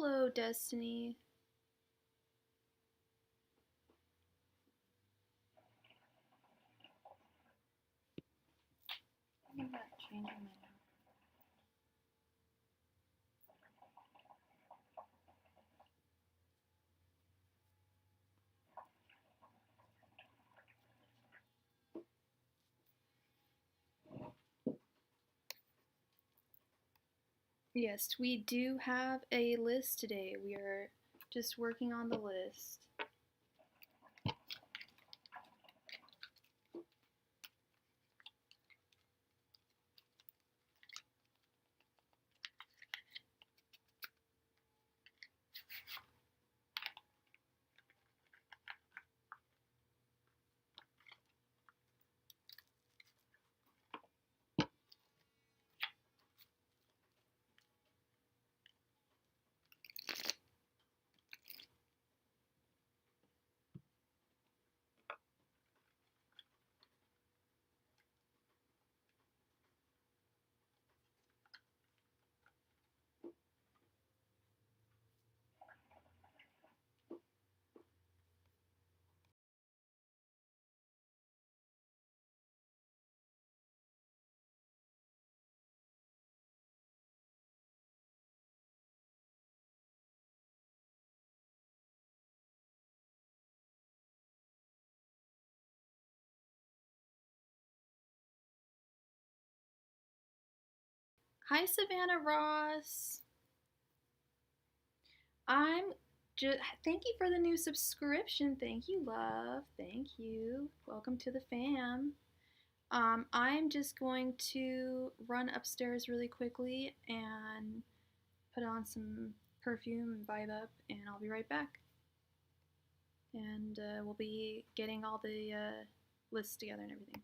Hello, Destiny. I'm not changing my notes. Yes, we do have a list today. We are just working on the list. Hi, Savannah Ross. I'm just thank you for the new subscription. Thank you, love. Thank you. Welcome to the fam. I'm just going to run upstairs really quickly and put on some perfume and vibe up, and I'll be right back. And we'll be getting all the lists together and everything.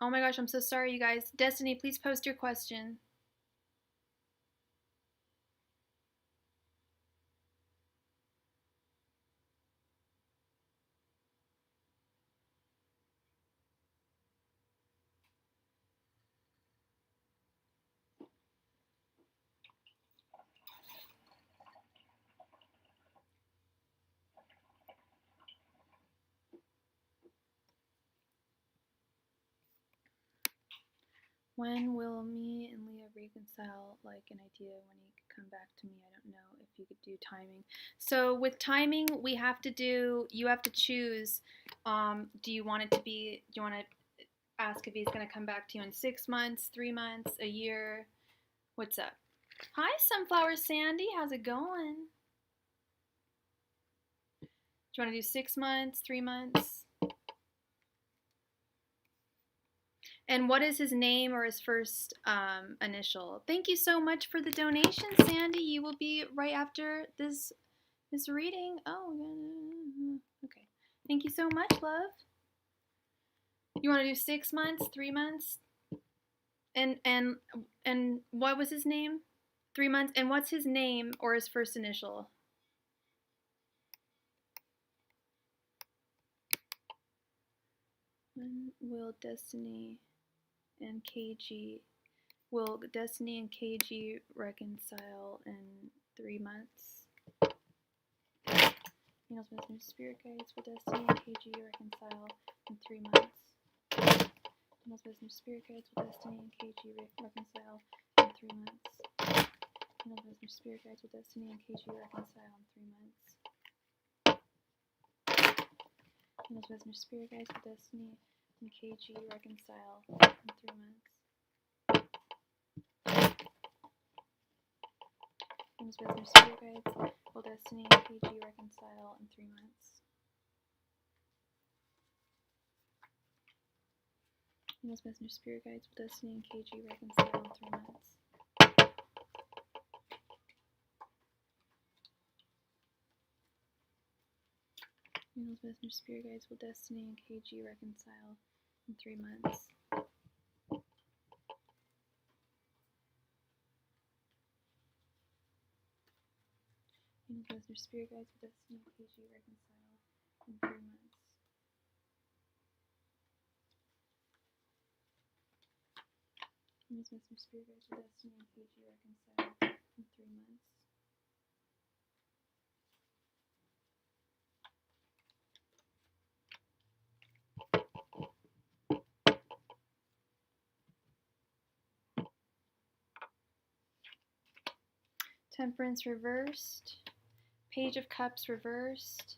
Oh my gosh, I'm so sorry, you guys. Destiny, please post your question. When will me and Leah reconcile? Like an idea when he could come back to me. I don't know if you could do timing. So with timing, we have to do. You have to choose. Do you want it to be? Do you want to ask if he's going to come back to you in 6 months, 3 months, a year? What's up? Hi, Sunflower Sandy. How's it going? Do you want to do 6 months, 3 months? And what is his name or his first initial? Thank you so much for the donation, Sandy. You will be right after this reading. Oh, okay. Thank you so much, love. You want to do 6 months, 3 months? And what was his name? 3 months. And what's his name or his first initial? When will Destiny and KG reconcile in 3 months? Angels, Wisdom, Spirit Guides, will Destiny and KG reconcile in 3 months? Angels, Wisdom, Spirit Guides, will Destiny and KG reconcile in 3 months? Angels, Wisdom, Spirit Guides, will Destiny and KG reconcile in 3 months? Angels, Wisdom, Spirit Guides, will Destiny and KG reconcile in 3 months? Angels, Wisdom, Spirit Guides, will Destiny and KG reconcile in 3 months? Angels, Wisdom, Spirit Guides, will Destiny and KG reconcile in 3 months? Angels, Wisdom, Spirit Guides, will Destiny and KG reconcile in 3 months? Angels, Wisdom, Spirit Guides, will Destiny and KG reconcile in 3 months? Angels, Wisdom, Spirit Guides, will Destiny and KG reconcile in 3 months? Temperance reversed. Page of Cups reversed.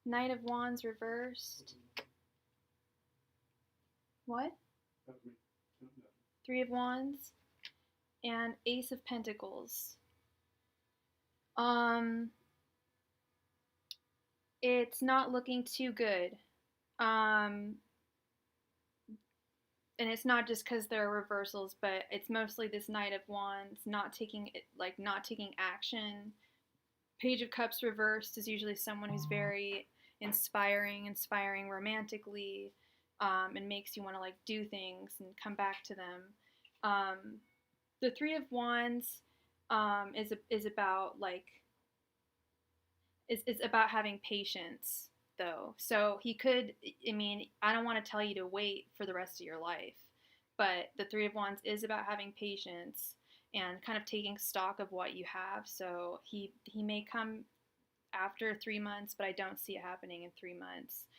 Knight of Wands reversed. What? 3 of Wands. And Ace of Pentacles. It's not looking too good. And it's not just because there are reversals, but it's mostly this Knight of Wands not taking action. Page of Cups reversed is usually someone who's very inspiring romantically, and makes you want to do things and come back to them. The 3 of Wands is about is about having patience, though. So he could, I don't want to tell you to wait for the rest of your life, but the 3 of Wands is about having patience and kind of taking stock of what you have. So he may come after 3 months, but I don't see it happening in 3 months.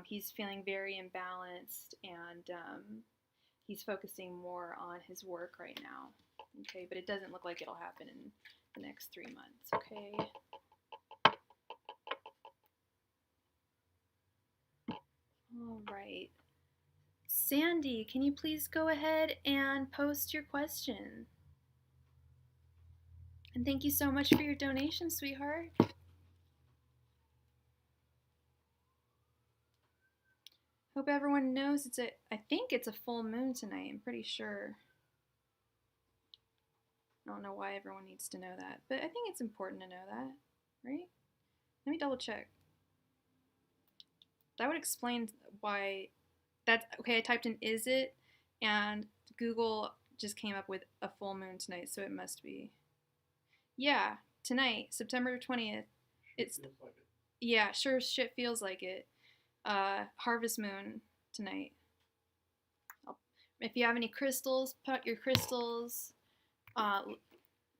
He's feeling very imbalanced, and he's focusing more on his work right now. Okay, but it doesn't look like it'll happen in the next 3 months. Okay. All right. Sandy, can you please go ahead and post your question? And thank you so much for your donation, sweetheart. Hope everyone knows I think it's a full moon tonight, I'm pretty sure. I don't know why everyone needs to know that, but I think it's important to know that, right? Let me double check. That would explain why that's okay. I typed in is it, And Google just came up with a full moon tonight, so it must be. Yeah, tonight, September 20th. It's like it. Yeah, sure shit feels like it. Harvest moon tonight. If you have any crystals, put your crystals.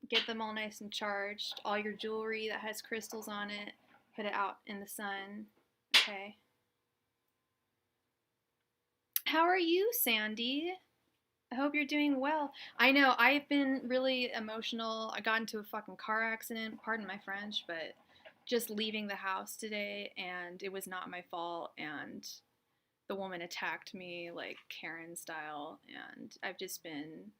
Get them all nice and charged. All your jewelry that has crystals on it, put it out in the sun. Okay. How are you, Sandy? I hope you're doing well. I know, I've been really emotional. I got into a fucking car accident, pardon my French, but just leaving the house today, and it was not my fault, and the woman attacked me like Karen style, and I've just been,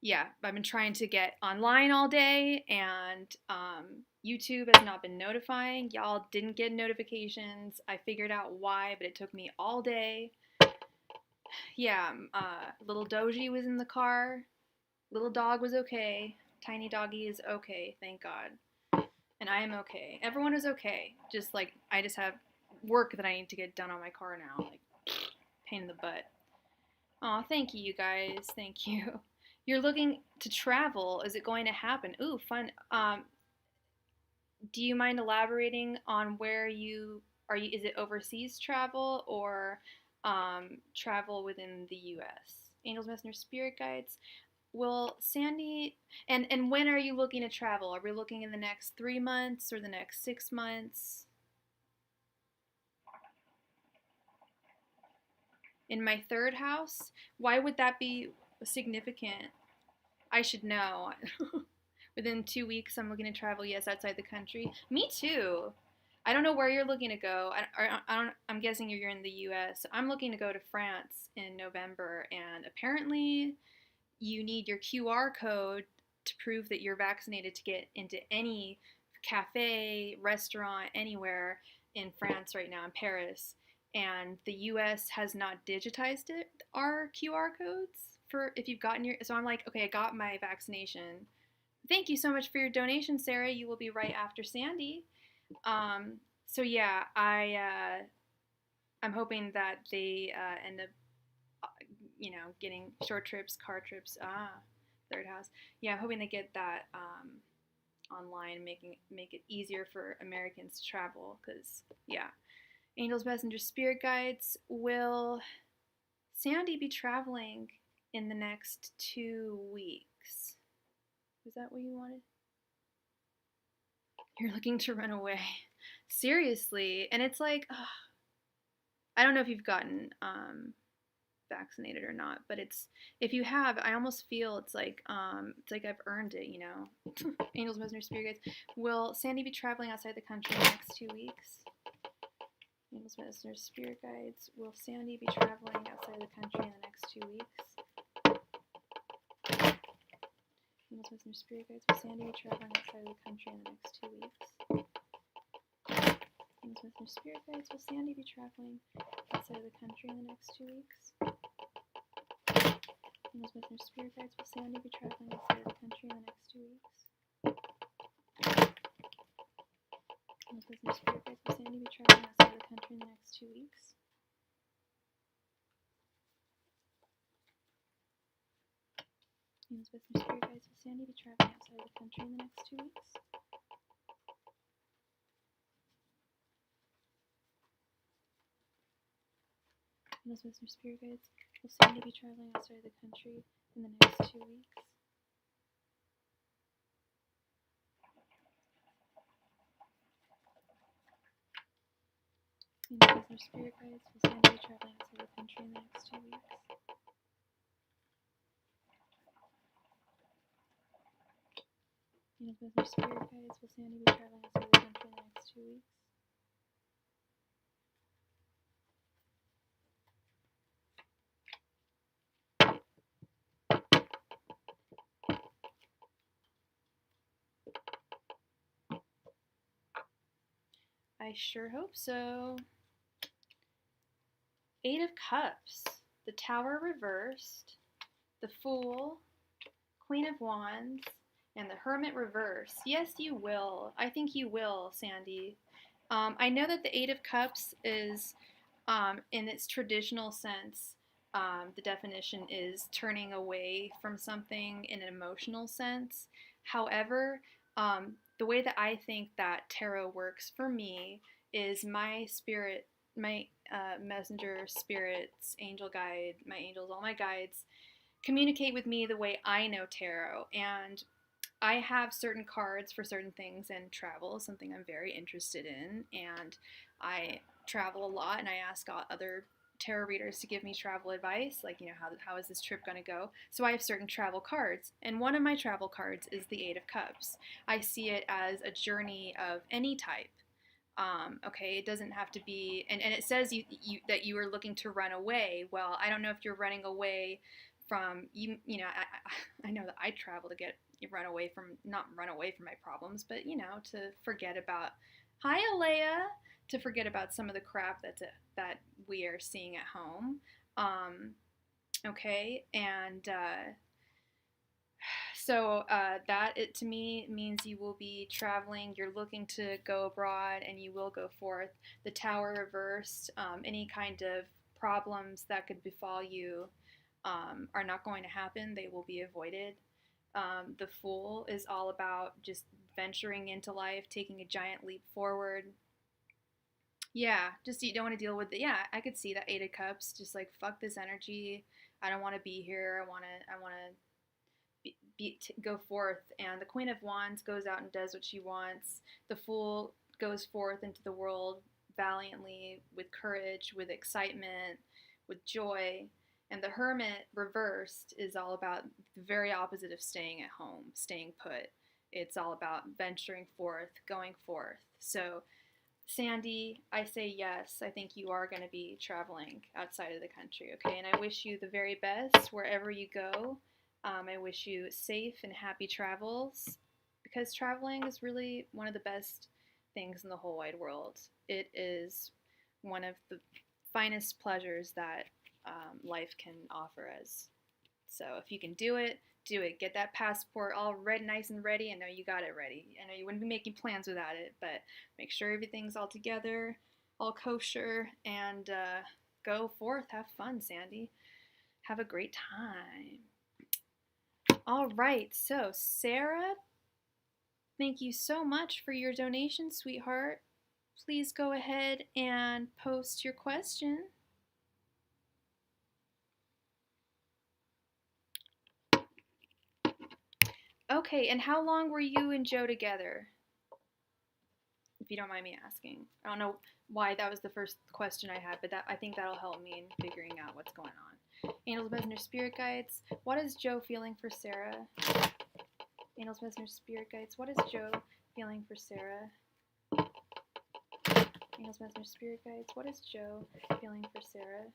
yeah, I've been trying to get online all day, and YouTube has not been notifying. Y'all didn't get notifications. I figured out why, but it took me all day. Yeah, little Doji was in the car. Little dog was okay. Tiny doggy is okay, thank God. And I am okay. Everyone is okay. Just like, I just have work that I need to get done on my car now. Like, pain in the butt. Aw, thank you, you guys. Thank you. You're looking to travel. Is it going to happen? Ooh, fun. Do you mind elaborating on where you are? Is it overseas travel or travel within the U.S.? Angels, messengers, spirit guides. Will Sandy and when are you looking to travel? Are we looking in the next 3 months or the next 6 months? In my third house? Why would that be significant? I should know. Within 2 weeks, I'm looking to travel, yes, outside the country. Me too. I don't know where you're looking to go. I'm guessing you're in the U.S. I'm looking to go to France in November, and apparently you need your QR code to prove that you're vaccinated to get into any cafe, restaurant, anywhere in France right now, in Paris. And the US has not digitized it, our QR codes, for if you've gotten your. So I'm like, okay, I got my vaccination. Thank you so much for your donation, Sarah. You will be right after Sandy. So yeah, I'm hoping that they end up getting short trips, car trips. Third house. Yeah, I'm hoping they get that online, make it easier for Americans to travel. Cause yeah, angels, messengers, spirit guides. Will Sandy be traveling in the next 2 weeks? Is that what you wanted? You're looking to run away. Seriously, and it's like, I don't know if you've gotten vaccinated or not, but if you have, I almost feel it's like I've earned it, you know. Angels, messengers, spirit guides. Will Sandy be traveling outside the country in the next 2 weeks? Angels, messengers, spirit guides. Will Sandy be traveling outside the country in the next 2 weeks? Angels, messengers, spirit guides. Will Sandy be traveling outside the country in the next 2 weeks? Angels, messengers, spirit guides. Will Sandy be traveling outside of the country in the next 2 weeks? Angels, messengers, spirit guides. Will Sandy be traveling outside of the country in the next 2 weeks? Angels, messengers, spirit guides. Will Sandy be traveling outside of the country in the next 2 weeks? Angels, messengers, spirit guides. Will Sandy be traveling outside of the country in the next 2 weeks? Angels, messengers, spirit guides. Will Sandy be traveling outside of the country in the next 2 weeks? Angels, messengers, spirit guides. Will Sandy be traveling outside of the country in the next 2 weeks? Angels, messengers, spirit guides. Will Sandy be traveling outside of the country in the next 2 weeks? I sure hope so. 8 of Cups, the Tower reversed, the Fool, Queen of Wands, and the Hermit reversed. Yes, you will. I think you will, Sandy. I know that the 8 of Cups is, in its traditional sense, The definition is turning away from something in an emotional sense. However, the way that I think that tarot works for me is my spirit, my messenger spirits, angel guide, my angels, all my guides communicate with me the way I know tarot. And I have certain cards for certain things, and travel is something I'm very interested in. And I travel a lot, and I ask other tarot readers to give me travel advice, like, how is this trip going to go? So I have certain travel cards, and one of my travel cards is the Eight of Cups. I see it as a journey of any type. Okay, it doesn't have to be, and it says that you are looking to run away. Well, I don't know if you're running away from I know that I travel to not run away from my problems, but to forget about, hi Alea, to forget about some of the crap that we are seeing at home. Okay, and so that it to me means you will be traveling, you're looking to go abroad, and you will go forth. The Tower reversed, any kind of problems that could befall you are not going to happen. They will be avoided. The Fool is all about just venturing into life, taking a giant leap forward. Yeah, just you don't want to deal with it. Yeah, I could see that Eight of Cups, just like fuck this energy. I don't want to be here. I want to go forth. And the Queen of Wands goes out and does what she wants. The Fool goes forth into the world valiantly, with courage, with excitement, with joy. And the Hermit reversed is all about the very opposite of staying at home, staying put. It's all about venturing forth, going forth. So, Sandy, I say yes. I think you are going to be traveling outside of the country, okay? And I wish you the very best wherever you go. I wish you safe and happy travels, because traveling is really one of the best things in the whole wide world. It is one of the finest pleasures that life can offer us. So if you can do it, do it. Get that passport all ready, nice and ready. I know you got it ready. I know you wouldn't be making plans without it, but make sure everything's all together, all kosher, and go forth. Have fun, Sandy. Have a great time. All right, so Sarah, thank you so much for your donation, sweetheart. Please go ahead and post your question. Okay, and how long were you and Joe together? If you don't mind me asking. I don't know why that was the first question I had, but I think that'll help me in figuring out what's going on. Angels, Messenger, Spirit Guides, what is Joe feeling for Sarah? Angels, Messenger, Spirit Guides, what is Joe feeling for Sarah? Angels, Messenger, Spirit Guides, what is Joe feeling for Sarah?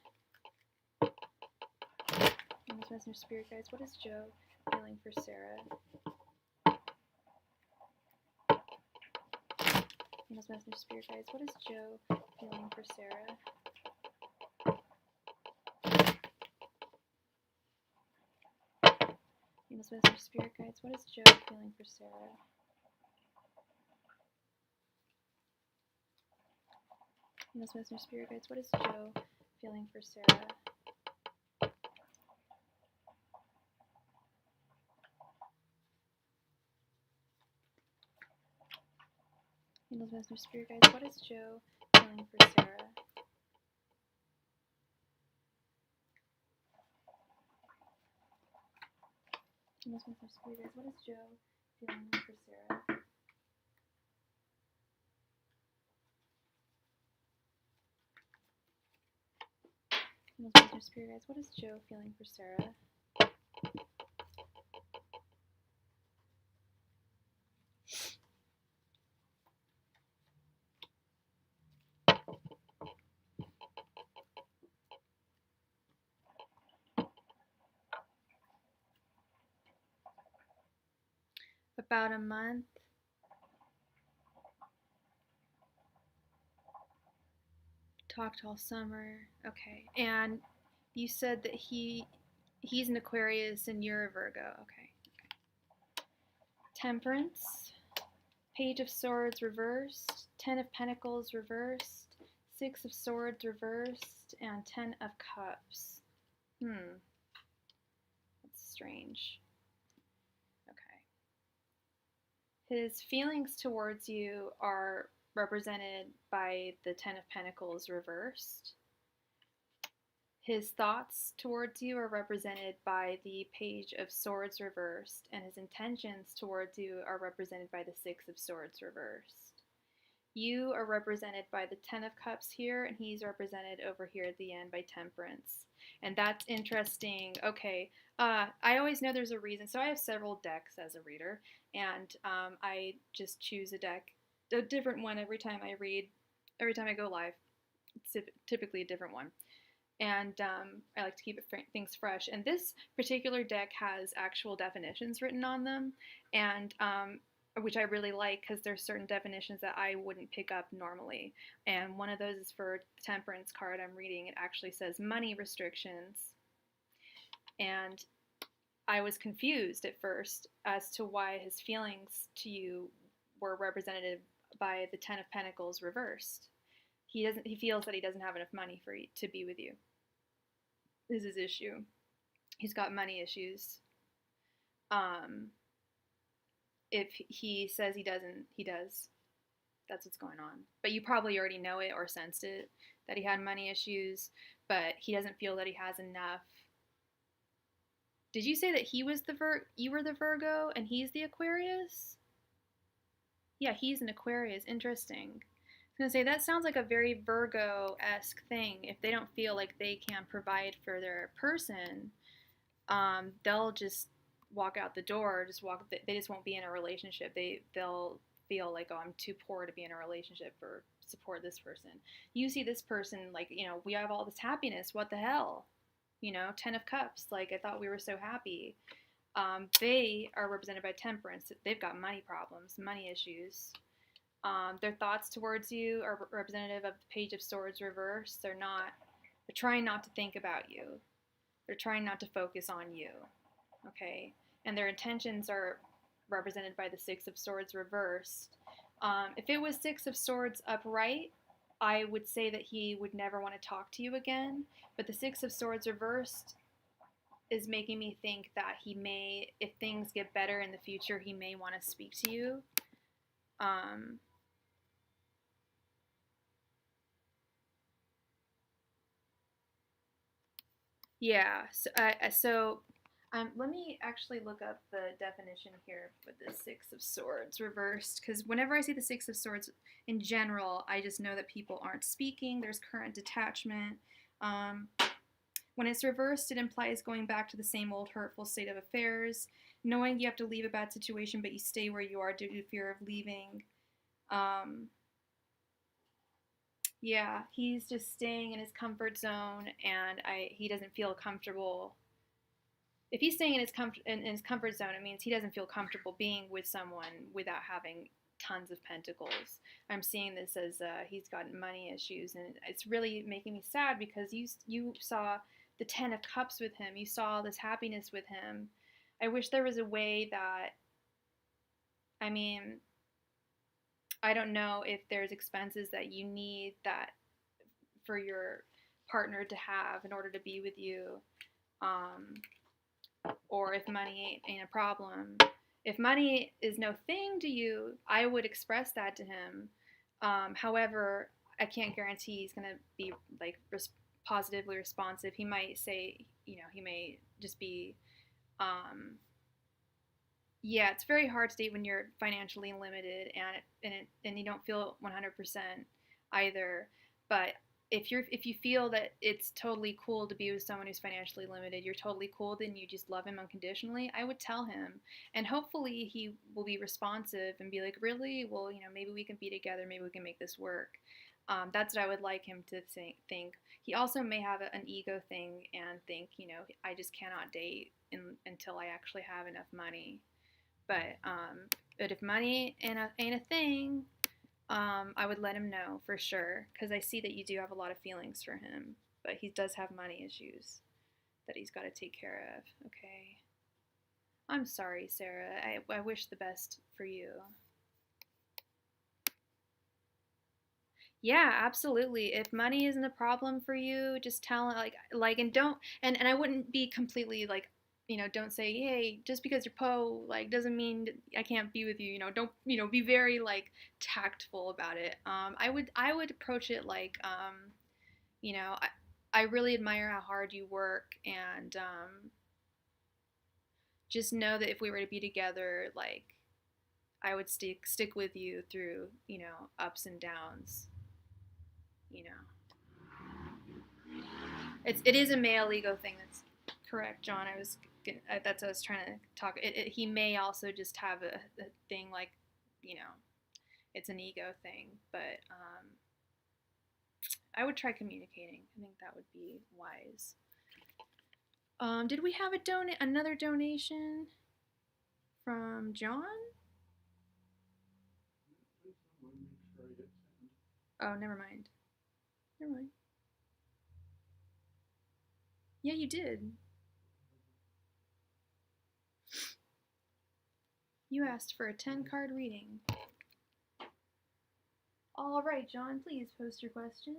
Angels, Messenger, Spirit Guides, what is Joe feeling for Sarah? Angels, Messenger, Spirit Guides, what is Joe feeling for Sarah? Angels, Messenger, Spirit Guides, what is Joe feeling for Sarah? Angels, Messenger, Spirit Guides, what is Joe feeling for Sarah? Angels, Messenger, Spirit Guides, what is Joe feeling for Sarah? Angels, Messenger, Spirit Guides, what is Joe feeling for Sarah? Angels, Messenger, Spirit Guides, what is Joe feeling for Sarah? About a month. Talked all summer. Okay. And you said that he's an Aquarius and you're a Virgo. Okay. Temperance. Page of Swords reversed. 10 of Pentacles reversed. 6 of Swords reversed. And 10 of Cups. That's strange. Okay. His feelings towards you are represented by the Ten of Pentacles reversed. His thoughts towards you are represented by the Page of Swords reversed, and his intentions towards you are represented by the Six of Swords reversed. You are represented by the Ten of Cups here, and he's represented over here at the end by Temperance. And that's interesting. Okay, I always know there's a reason. So I have several decks as a reader, and I just choose a different one every time I read, every time I go live. It's typically a different one. And I like to keep things fresh. And this particular deck has actual definitions written on them, and which I really like because there's certain definitions that I wouldn't pick up normally. And one of those is for the Temperance card I'm reading. It actually says money restrictions. And I was confused at first as to why his feelings to you were represented by the Ten of Pentacles reversed. He feels that he doesn't have enough money to be with you. This is his issue. He's got money issues. If he says he doesn't, he does. That's what's going on. But you probably already know it or sensed it, that he had money issues, but he doesn't feel that he has enough. Did you say that he was you were the Virgo and he's the Aquarius? Yeah, he's an Aquarius. Interesting. I was going to say, that sounds like a very Virgo-esque thing. If they don't feel like they can provide for their person, they'll just walk out the door, they just won't be in a relationship. They'll feel like, oh, I'm too poor to be in a relationship or support this person. You see this person, like, we have all this happiness. What the hell? Ten of Cups. Like, I thought we were so happy. They are represented by Temperance. They've got money problems, money issues. Their thoughts towards you are representative of the Page of Swords reversed. They're trying not to think about you. They're trying not to focus on you. Okay? And their intentions are represented by the Six of Swords reversed. If it was Six of Swords upright, I would say that he would never want to talk to you again. But the Six of Swords reversed is making me think that he may, if things get better in the future, he may want to speak to you. Yeah, so let me actually look up the definition here with the Six of Swords reversed, because whenever I see the Six of Swords in general, I just know that people aren't speaking. There's current detachment. When it's reversed, it implies going back to the same old hurtful state of affairs, knowing you have to leave a bad situation, but you stay where you are due to fear of leaving. Yeah, he's just staying in his comfort zone, and he doesn't feel comfortable. If he's staying in his comfort zone, it means he doesn't feel comfortable being with someone without having tons of pentacles. I'm seeing this as he's got money issues, and it's really making me sad because you saw the Ten of Cups with him. You saw this happiness with him. I wish there was a way that, I don't know if there's expenses that you need that for your partner to have in order to be with you, or if money ain't a problem. If money is no thing to you, I would express that to him. However, I can't guarantee he's going to be like positively responsive. He might say, he may just be, yeah, it's very hard to date when you're financially limited and you don't feel 100% either. But if you feel that it's totally cool to be with someone who's financially limited, you're totally cool, then you just love him unconditionally, I would tell him. And hopefully he will be responsive and be like, really? Well, maybe we can be together. Maybe we can make this work. That's what I would like him to think. He also may have an ego thing and think, I just cannot date until I actually have enough money. But if money ain't a thing, I would let him know for sure, because I see that you do have a lot of feelings for him, but he does have money issues that he's got to take care of. Okay. I'm sorry, Sarah. I wish the best for you. Yeah, absolutely. If money isn't a problem for you, just tell and don't and I wouldn't be completely like, don't say, "Hey, just because you're like doesn't mean I can't be with you." Don't, be very like tactful about it. I would approach it like, you know, I I really admire how hard you work, and just know that if we were to be together, like I would stick with you through, ups and downs, you know. It is a male ego thing. That's correct, John. That's what I was trying to talk. He may also just have a thing like, you know, it's an ego thing, but I would try communicating. I think that would be wise. Did we have another donation from John? Oh, never mind. Never mind. Yeah, you did. You asked for a 10-card reading. All right, John, please post your question.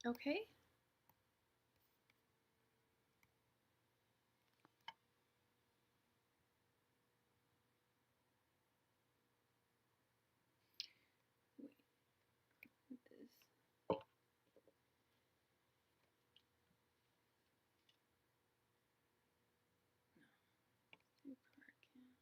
Okay. Wait, what is two card count?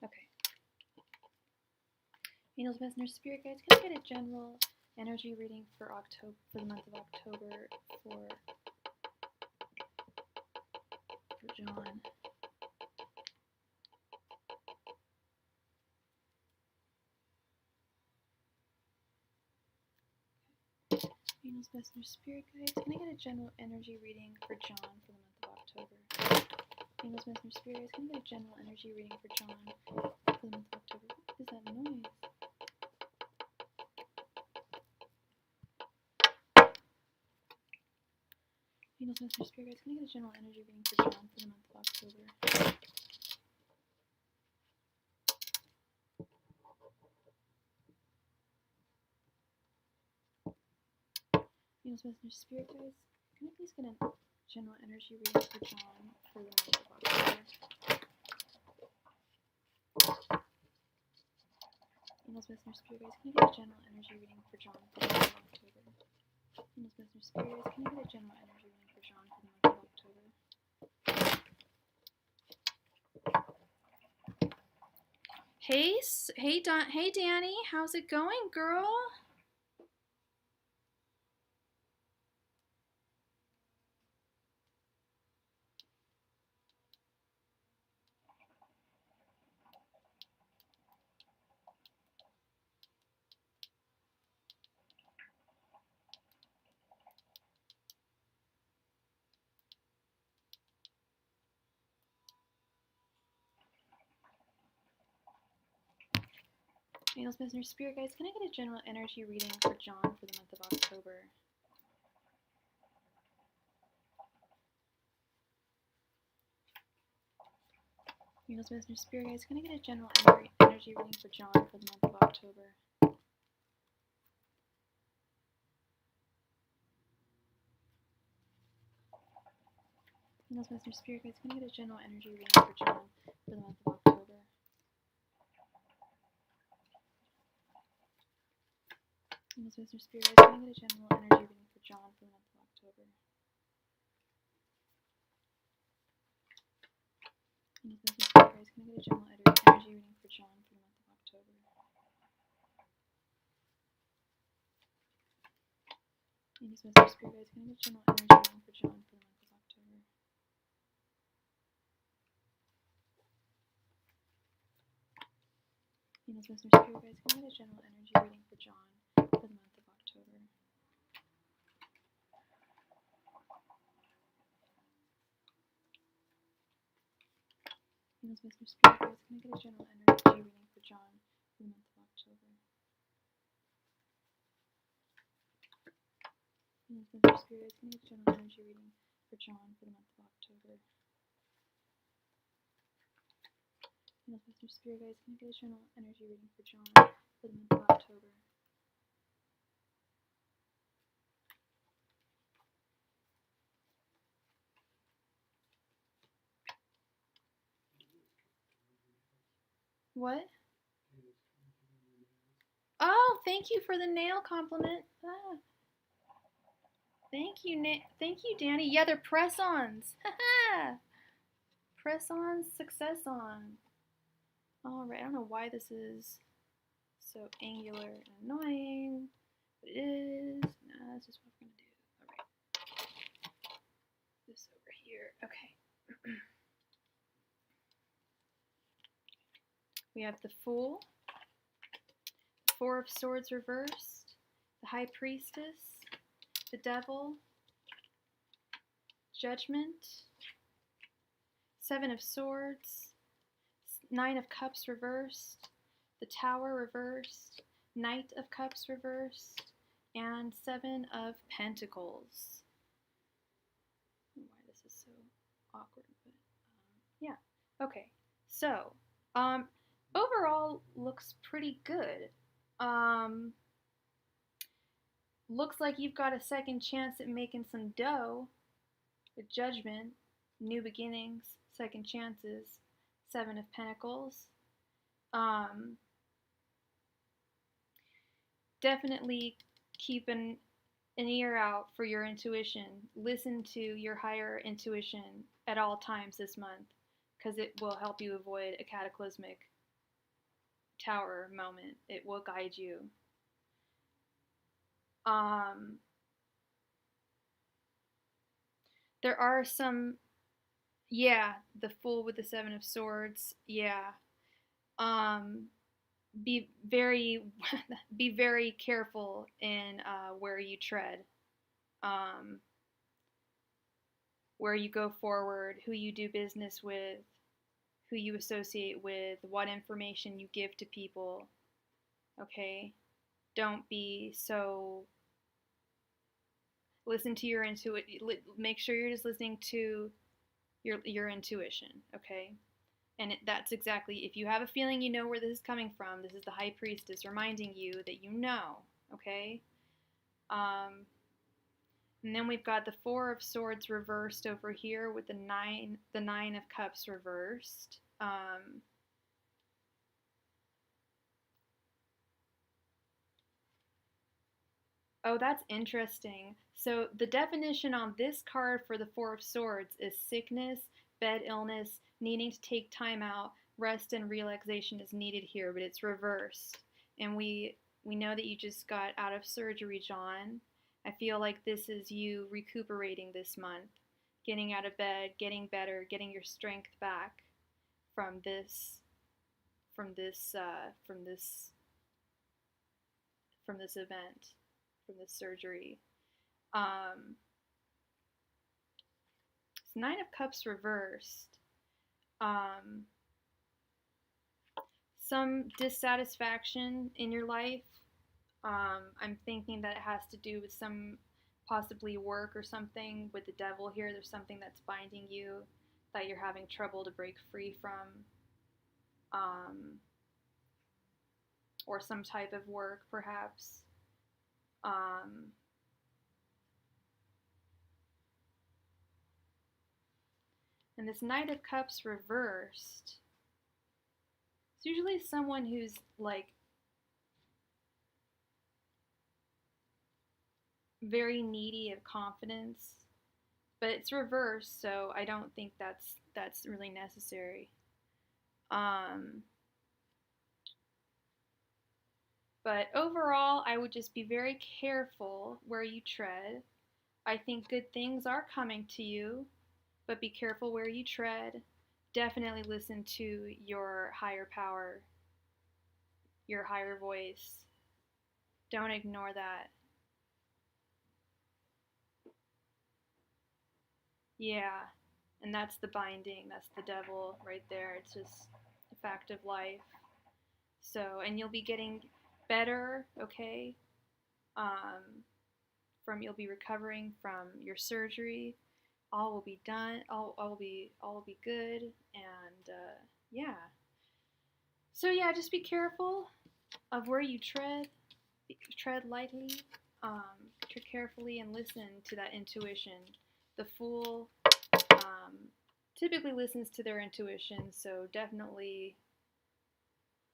Okay. Angels, Messengers, Spirit Guides, can I get a general energy reading for the month of October for John? Angels, Messengers, Spirit Guides, can I get a general energy reading for John for the month of October? Angels, Messengers, Spirit Guides, can I get a general energy reading for John for the month of October? What is that noise? Angels, Messengers, Spirit Guides, can I get a general energy reading for John for the month of October? Angels, Messengers, Spirit Guides, can I please get a general energy reading for John for the month of October? Angels, Messengers, Spirit Guides, can I get a general energy reading for John for the month of October? Angels, Messengers, Spirit Guides, can I get a general energy reading for John for the month of October? Hey Danny, how's it going, girl? Angels, Messengers, Spirit Guides, can I get a general energy reading for John for the month of October? Angels, Messengers, Spirit Guides, can I get a general energy reading for John for the month of October? Angels, Messengers, Spirit Guides, can I get a general energy reading for John for the month of October? Angels, Messengers, Spirit Guides, can I get a general energy reading for John for the month of October? Guys, can I get a general energy reading for John for the month of October? Venus, Mr. Spirit Guys, can I get a general energy reading for John for the month of October? Venus, Mr. Spirit Guys, can I get a general energy reading for John for the month of October? Venus, Mr. Spirit Guys, can I get a general energy reading for John for the month of October? Venus, Mr. Spirit Guys, can I get a general energy reading for John for the month of October? Venus, Mr. Spirit Guys, can I get a general energy reading for John for the month of October? What? Oh, thank you for the nail compliment. Ah. Thank you, Danny. Yeah, they're press-ons. Press-ons, success-on. All right, I don't know why this is so angular and annoying, but it is. Nah, that's just what I'm gonna do. All right, this over here. Okay. We have the Fool, the Four of Swords reversed, the High Priestess, the Devil, Judgment, Seven of Swords, Nine of Cups reversed, the Tower reversed, Knight of Cups reversed, and Seven of Pentacles. I don't know why this is so awkward, but yeah. Okay, so overall looks pretty good. Looks like you've got a second chance at making some dough with Judgment, new beginnings, second chances, Seven of Pentacles. Definitely keep an ear out for your intuition. Listen to your higher intuition at all times this month, because it will help you avoid a cataclysmic tower moment. It will guide you. There are some, yeah, the Fool with the Seven of Swords, yeah. Be very careful in where you tread, where you go forward, who you do business with, who you associate with, what information you give to people. Okay, don't be so. Listen to your intuition. Make sure you're just listening to your intuition. Okay. And that's exactly, if you have a feeling you know where this is coming from, this is the High Priestess reminding you that you know, okay? And then we've got the Four of Swords reversed over here with the Nine of Cups reversed. Oh, that's interesting. So the definition on this card for the Four of Swords is sickness, bed illness, needing to take time out, rest and relaxation is needed here, but it's reversed. And we know that you just got out of surgery, John. I feel like this is you recuperating this month, getting out of bed, getting better, getting your strength back from this event, from this surgery. It's Nine of Cups reversed. Some dissatisfaction in your life. I'm thinking that it has to do with some possibly work or something with the Devil here. There's something that's binding you that you're having trouble to break free from. Or some type of work, perhaps. And this Knight of Cups reversed. It's usually someone who's like very needy of confidence, but it's reversed, so I don't think that's really necessary. But overall, I would just be very careful where you tread. I think good things are coming to you, but be careful where you tread. Definitely listen to your higher power, your higher voice. Don't ignore that. Yeah, and that's the binding. That's the devil right there. It's just a fact of life. So, and you'll be getting better, okay? Um, you'll be recovering from your surgery. All will be done. All will be good. And yeah. So yeah, just be careful of where you tread. Tread lightly. Tread carefully and listen to that intuition. The Fool typically listens to their intuition, so definitely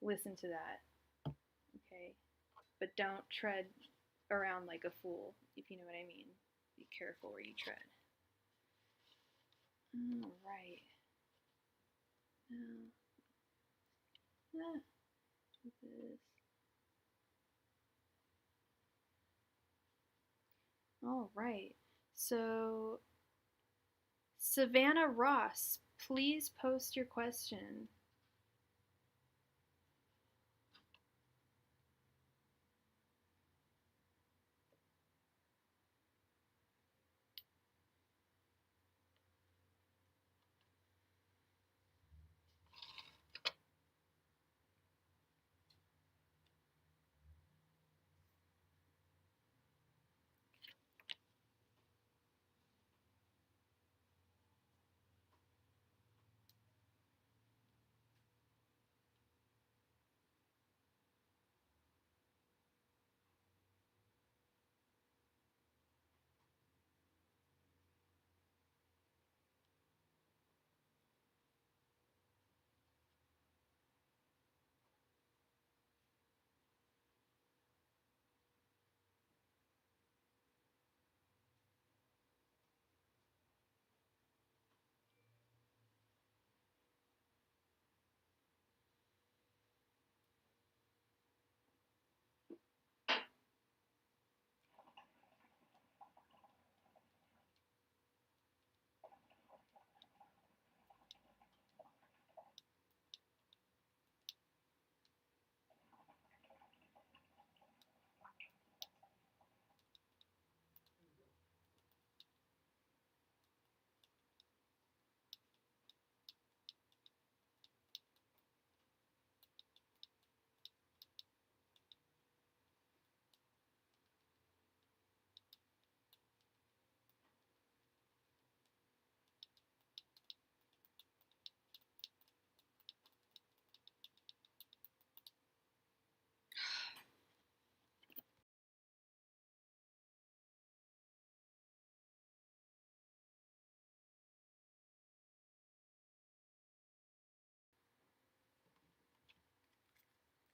listen to that. Okay, but don't tread around like a fool, if you know what I mean. Be careful where you tread. All right. Now, this. All right. So, Savannah Ross, please post your question.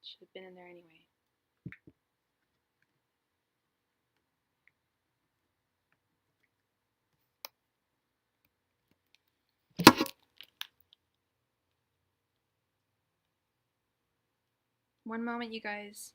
Should have been in there anyway. One moment, you guys.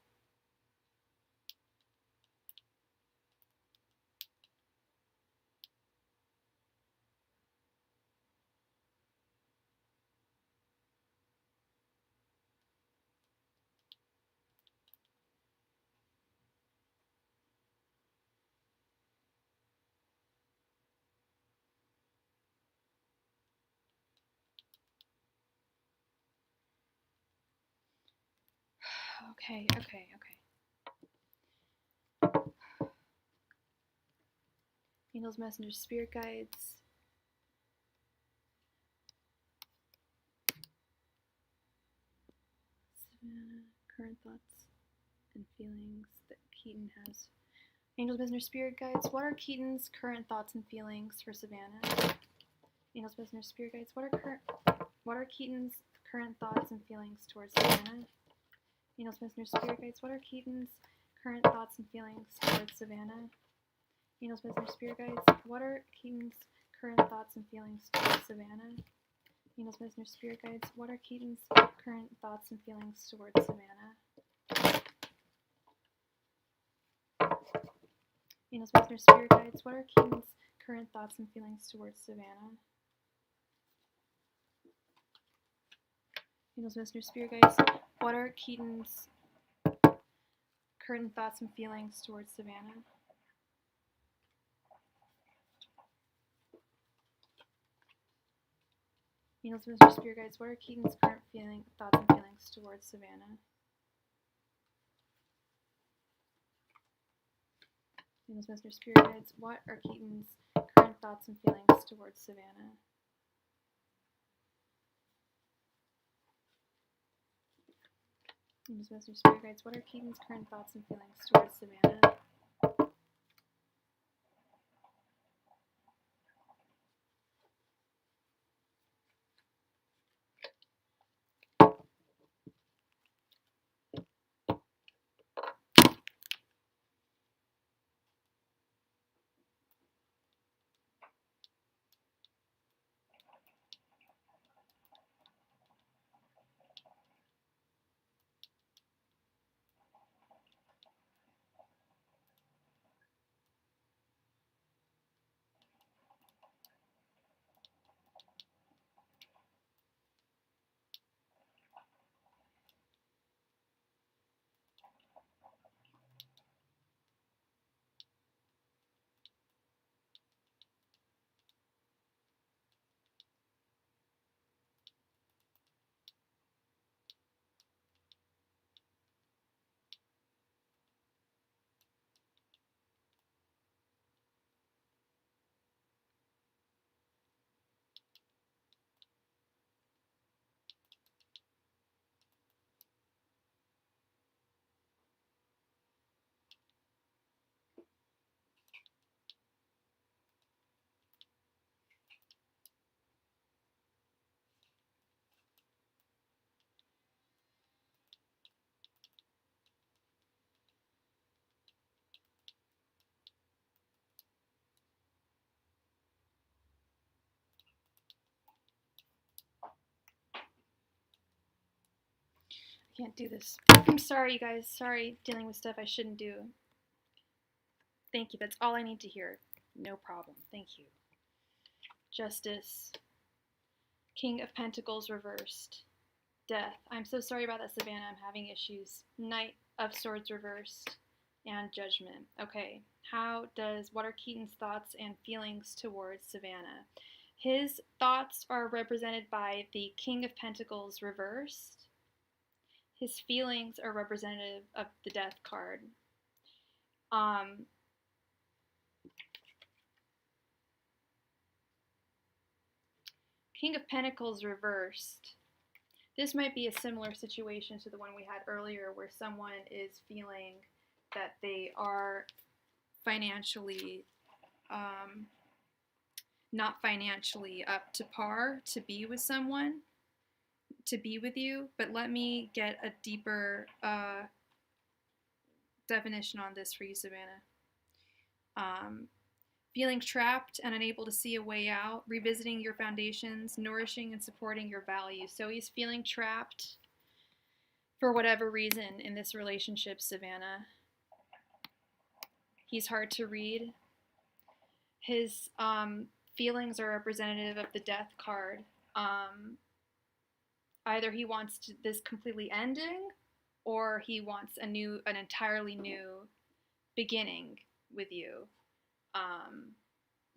Okay. Angels, messengers, spirit guides. Savannah, current thoughts and feelings that Keaton has. Angels, messengers, spirit guides. What are Keaton's current thoughts and feelings for Savannah? Angels, messengers, spirit guides. What are Keaton's current thoughts and feelings towards Savannah? Angels, messengers, spirit guides. What are Keaton's current thoughts and feelings towards Savannah? Angels, messengers, spirit guides. What are Keaton's current thoughts and feelings towards Savannah? Angels, Messenger, Spirit Guides, what are Keaton's current thoughts and feelings towards Savannah? Angels, Messenger, Spirit Guides, what are Keaton's current thoughts and feelings towards Savannah? Angels, Messenger, Spirit Guides, what are Keaton's current thoughts and feelings towards Savannah? Angels, Messenger, Spirit Guides, what are Keaton's current thoughts and feelings towards Savannah? Angels, Messenger, Spirit Guides, what are Keaton's current thoughts and feelings towards Savannah? Angels, Messenger, Spirit Guides, what are Keaton's current thoughts and feelings towards Savannah? I can't do this. I'm sorry, you guys. Sorry, dealing with stuff I shouldn't do. Thank you. That's all I need to hear. No problem. Thank you. Justice. King of Pentacles reversed. Death. I'm so sorry about that, Savannah. I'm having issues. Knight of Swords reversed. And Judgment. Okay. What are Keaton's thoughts and feelings towards Savannah? His thoughts are represented by the King of Pentacles reversed. His feelings are representative of the Death card. King of Pentacles reversed. This might be a similar situation to the one we had earlier where someone is feeling that they are financially, not financially up to par to be with someone, to be with you. But let me get a deeper definition on this for you, Savannah. Feeling trapped and unable to see a way out, revisiting your foundations, nourishing and supporting your values. So he's feeling trapped for whatever reason in this relationship, Savannah. He's hard to read. His feelings are representative of the Death card. Either he wants this completely ending, or he wants an entirely new beginning with you.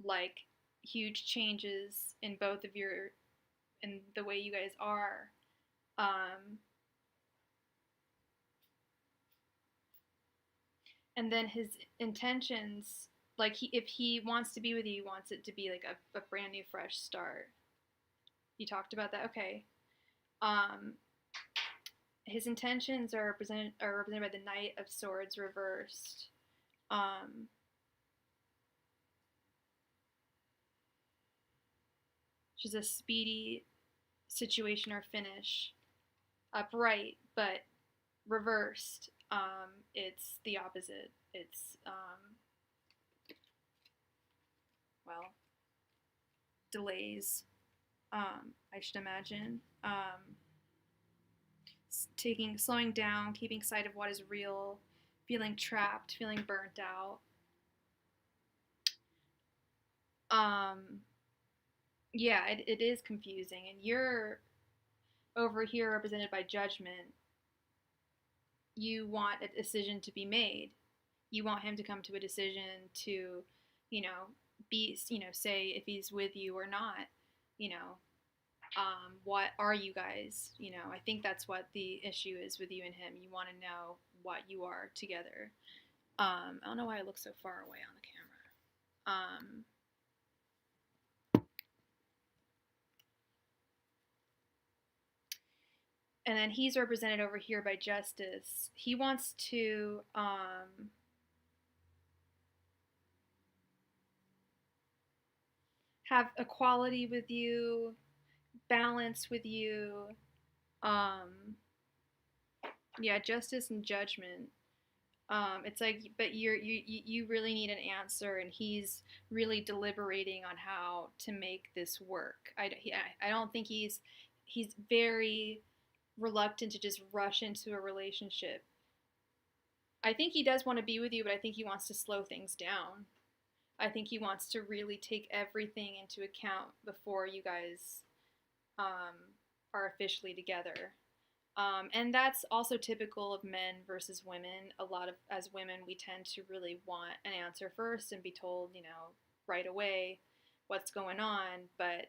Like huge changes in both of in the way you guys are. And then his intentions, like if he wants to be with you, he wants it to be like a brand new fresh start. You talked about that? Okay. His intentions are represented by the Knight of Swords reversed. Which is a speedy situation or finish. Upright, but reversed. It's the opposite. It's, well, delays. I should imagine. Slowing down, keeping sight of what is real, feeling trapped, feeling burnt out. Yeah, it is confusing, and you're over here represented by judgment. You want a decision to be made. You want him to come to a decision to, you know, say if he's with you or not. You know, what are you guys? I think that's what the issue is with you and him. You want to know what you are together. I don't know why I look so far away on the camera. And then he's represented over here by Justice. He wants to have equality with you, balance with you. Yeah, justice and judgment. It's like, but you really need an answer, and he's really deliberating on how to make this work. I don't think he's very reluctant to just rush into a relationship. I think he does want to be with you, but I think he wants to slow things down. I think he wants to really take everything into account before you guys are officially together. And that's also typical of men versus women. As women, we tend to really want an answer first and be told, right away what's going on. But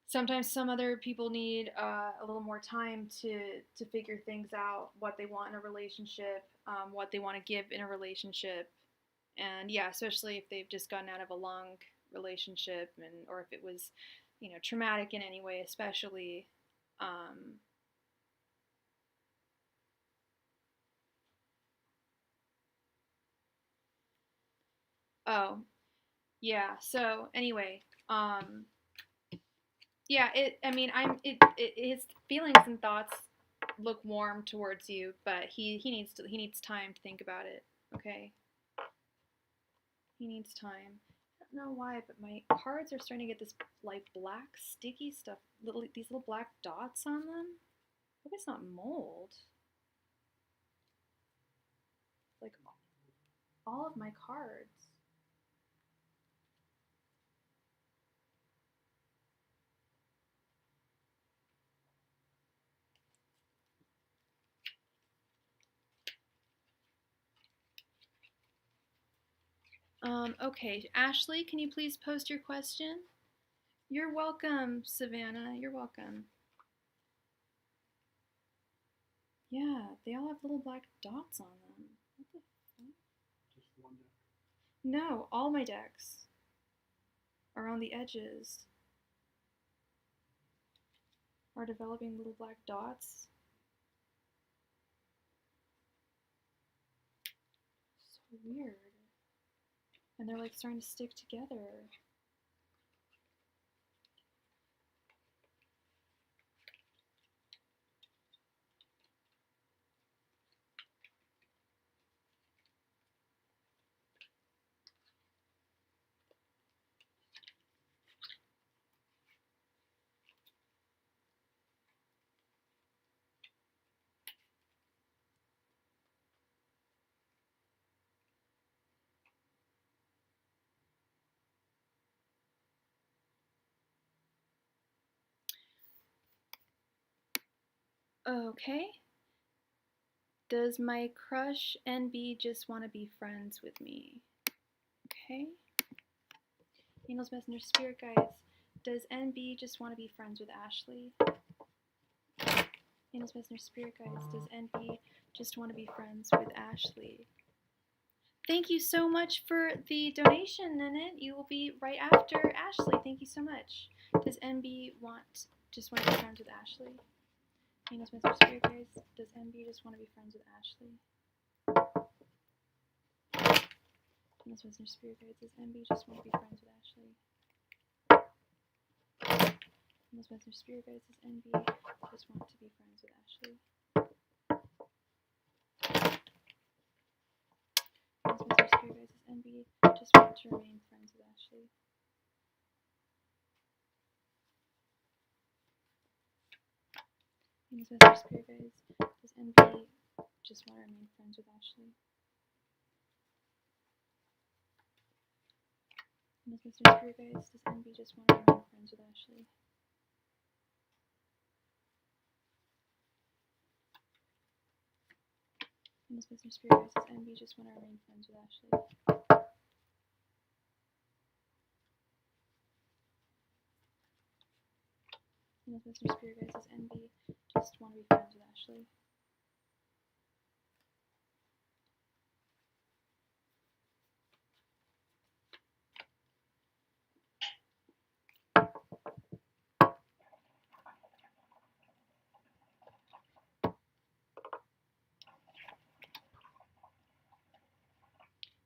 sometimes some other people need a little more time to figure things out, what they want in a relationship, what they want to give in a relationship. And yeah, especially if they've just gotten out of a long relationship, or if it was, traumatic in any way, especially. Oh, yeah. So anyway, yeah. I mean, his feelings and thoughts look warm towards you, but he needs time to think about it. Okay. He needs time. I don't know why, but my cards are starting to get this like black sticky stuff, these little black dots on them. I hope it's not mold. Like all of my cards. Okay, Ashley, can you please post your question? You're welcome, Savannah. You're welcome. Yeah, they all have little black dots on them. What the fuck? Just one deck. No, all my decks are on the edges. Are developing little black dots. So weird. And they're like starting to stick together. Okay. Does my crush NB just want to be friends with me? Okay. Angels, Messenger, Spirit Guides. Does NB just want to be friends with Ashley? Angels, Messenger, Spirit Guides. Does NB just want to be friends with Ashley? Thank you so much for the donation, Nanette. You will be right after Ashley. Thank you so much. Does NB just want to be friends with Ashley? Angels, Messenger, Spirit Guides. Does NB just want to be friends with Ashley? Angels, Messenger, Spirit Guides. Does NB just want to be friends with Ashley? Angels, Messenger, Spirit Guides. Does NB just want to be friends with Ashley? Angels, Messenger, Spirit Guides. Does NB just want to remain friends with Ashley? Venus, Mr. Spirit Guides. Does NB just want to remain friends with Ashley? Venus, Mr. Spirit Guides. Does NB just want to remain friends with Ashley? Venus, Mr. Spirit Guides. Does NB just want to remain friends with Ashley? Venus, Mr. Spirit Guides. Does NB just want to be friends with Ashley?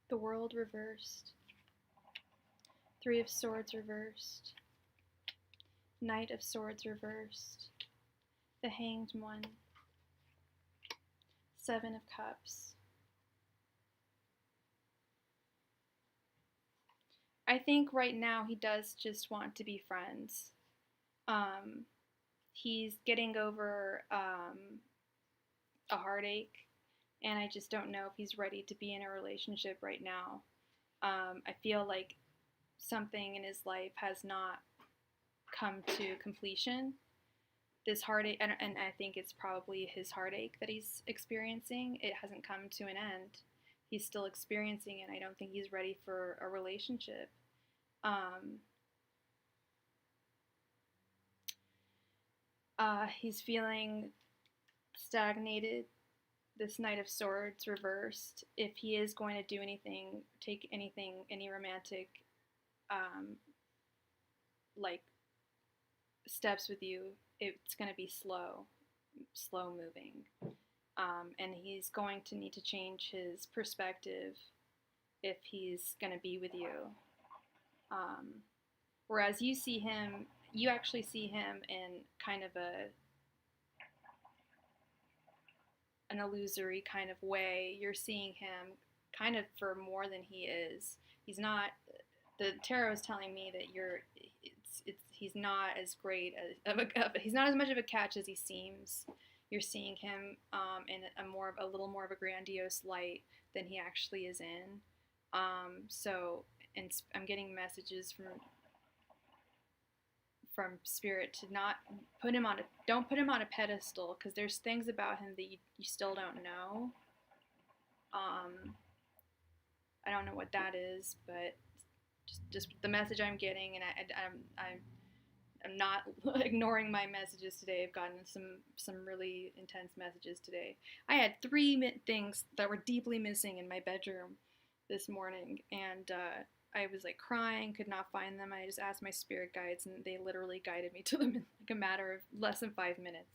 The World reversed. Three of Swords reversed. Knight of Swords reversed. The Hanged One. Seven of Cups. I think right now he does just want to be friends. He's getting over a heartache, and I just don't know if he's ready to be in a relationship right now. I feel like something in his life has not come to completion. This heartache, and I think it's probably his heartache that he's experiencing. It hasn't come to an end. He's still experiencing it. I don't think he's ready for a relationship. He's feeling stagnated. This Knight of Swords reversed. If he is going to do anything, take anything, any romantic, like steps with you, it's going to be slow moving. And he's going to need to change his perspective if he's going to be with you. Whereas you actually see him in kind of an illusory kind of way. You're seeing him kind of for more than he is. He's not, the tarot is telling me that he's not as great he's not as much of a catch as he seems. You're seeing him in a little more of a grandiose light than he actually is in. And I'm getting messages from Spirit to not don't put him on a pedestal, because there's things about him that you still don't know. I don't know what that is, but just the message I'm getting, and I'm not ignoring my messages today. I've gotten some really intense messages today. I had 3 things that were deeply missing in my bedroom this morning, and I was like crying, could not find them. I just asked my spirit guides, and they literally guided me to them in like a matter of less than 5 minutes.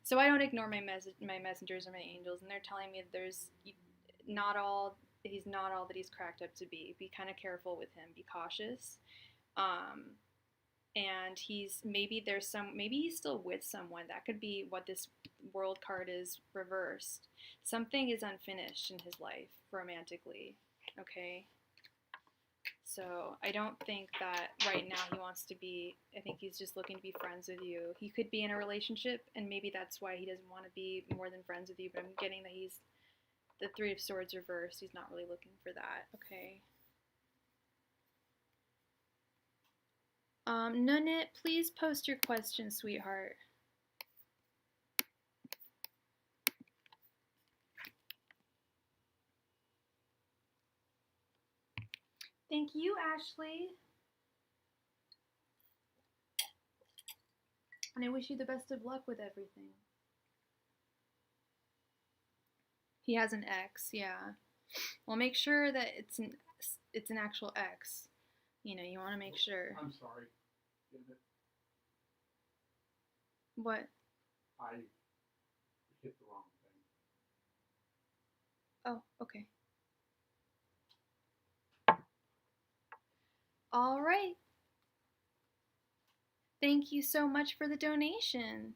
So I don't ignore my messengers or my angels, and they're telling me that he's not all that he's cracked up to be. Be kind of careful with him. Be cautious. And maybe he's still with someone. That could be what this World card is reversed. Something is unfinished in his life romantically. Okay. So I don't think that right now he wants to be, I think he's just looking to be friends with you. He could be in a relationship, and maybe that's why he doesn't want to be more than friends with you, but I'm getting that he's the Three of Swords reversed. He's not really looking for that. Okay. Nunit, please post your question, sweetheart. Thank you, Ashley. And I wish you the best of luck with everything. He has an ex, yeah. Well, make sure that it's an actual ex. You know, you want to make sure. I'm sorry. What? I hit the wrong thing. Oh, okay. All right. Thank you so much for the donation.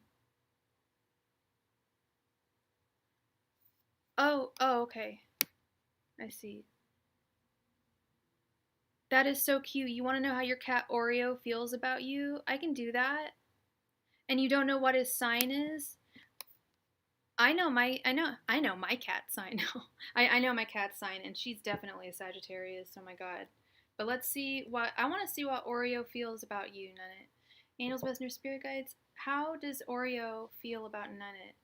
Oh, okay. I see. That is so cute. You want to know how your cat Oreo feels about you? I can do that. And you don't know what his sign is? I know my cat sign now. I know my cat sign, and she's definitely a Sagittarius. Oh my god. But let's see what I want to see what Oreo feels about you, Nunnet. Angels, Messenger, Spirit Guides. How does Oreo feel about Nunnet?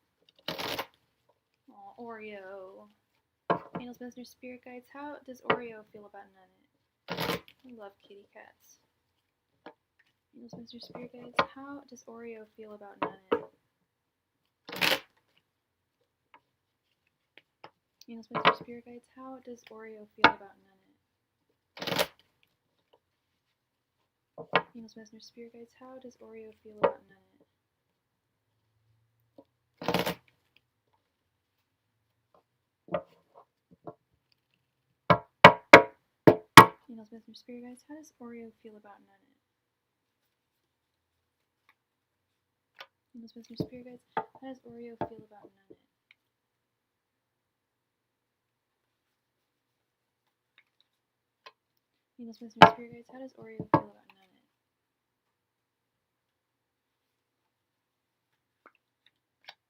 Oh, Oreo. Angels, Messenger, Spirit Guides. How does Oreo feel about Nunnet? I love kitty cats. Angels, Messenger, Spirit Guides. How does Oreo feel about Nunnet? Angels, Messenger, Spirit Guides. How does Oreo feel about Nunnet? Angels, Messenger, Spirit Guides. How does Oreo feel about Nunnet? Angels, Messenger, Spirit Guides. How does Oreo feel about Nunnet? Angels, Messenger, Spirit Guides. How does Oreo feel about Nunnet? Angels, Messenger, Spirit Guides. How does Oreo feel about Nunnet?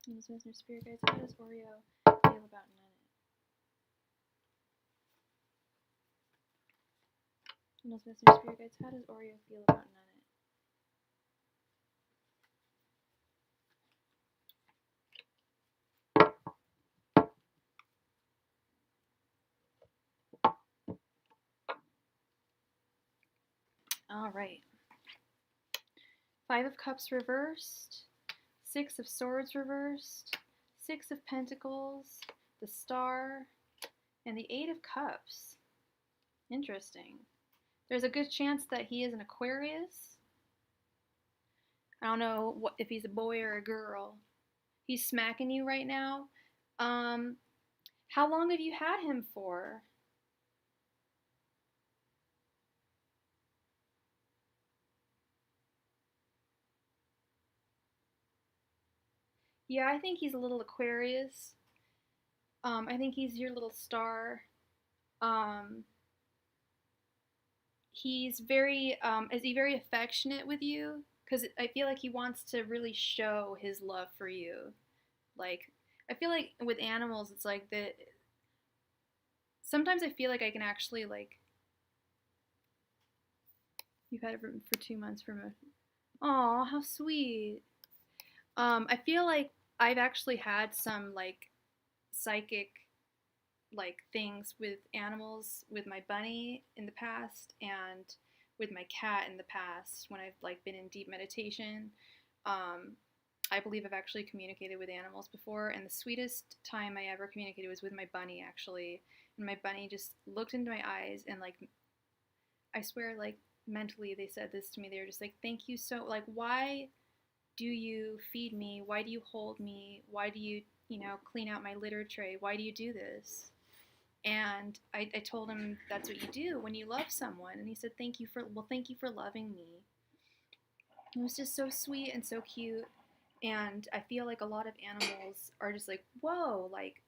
Angels, Messenger, Spirit Guides. How does Oreo feel about Nunnet? Angels, Messenger, Spirit Guides. How does Oreo feel about Nunnet? All right. Five of Cups reversed. Six of Swords reversed. Six of Pentacles. The Star. And the Eight of Cups. Interesting. There's a good chance that he is an Aquarius. I don't know if he's a boy or a girl. He's smacking you right now. How long have you had him for? Yeah, I think he's a little Aquarius. I think he's your little star. He's very, is he very affectionate with you? Because I feel like he wants to really show his love for you. Like, I feel like with animals, it's like that. Sometimes I feel like I can actually, like, you've had it for 2 months from a. Aw, how sweet. I feel like I've actually had some, like, psychic, like, things with animals, with my bunny in the past, and with my cat in the past when I've, like, been in deep meditation. Um, I believe I've actually communicated with animals before, and the sweetest time I ever communicated was with my bunny, actually. And my bunny just looked into my eyes and, like, I swear, like, mentally they said this to me. They were just like, thank you so, like, why do you feed me? Why do you hold me? Why do you, clean out my litter tray? Why do you do this? And I told him that's what you do when you love someone. And he said, thank you for loving me. It was just so sweet and so cute. And I feel like a lot of animals are just like, whoa, like,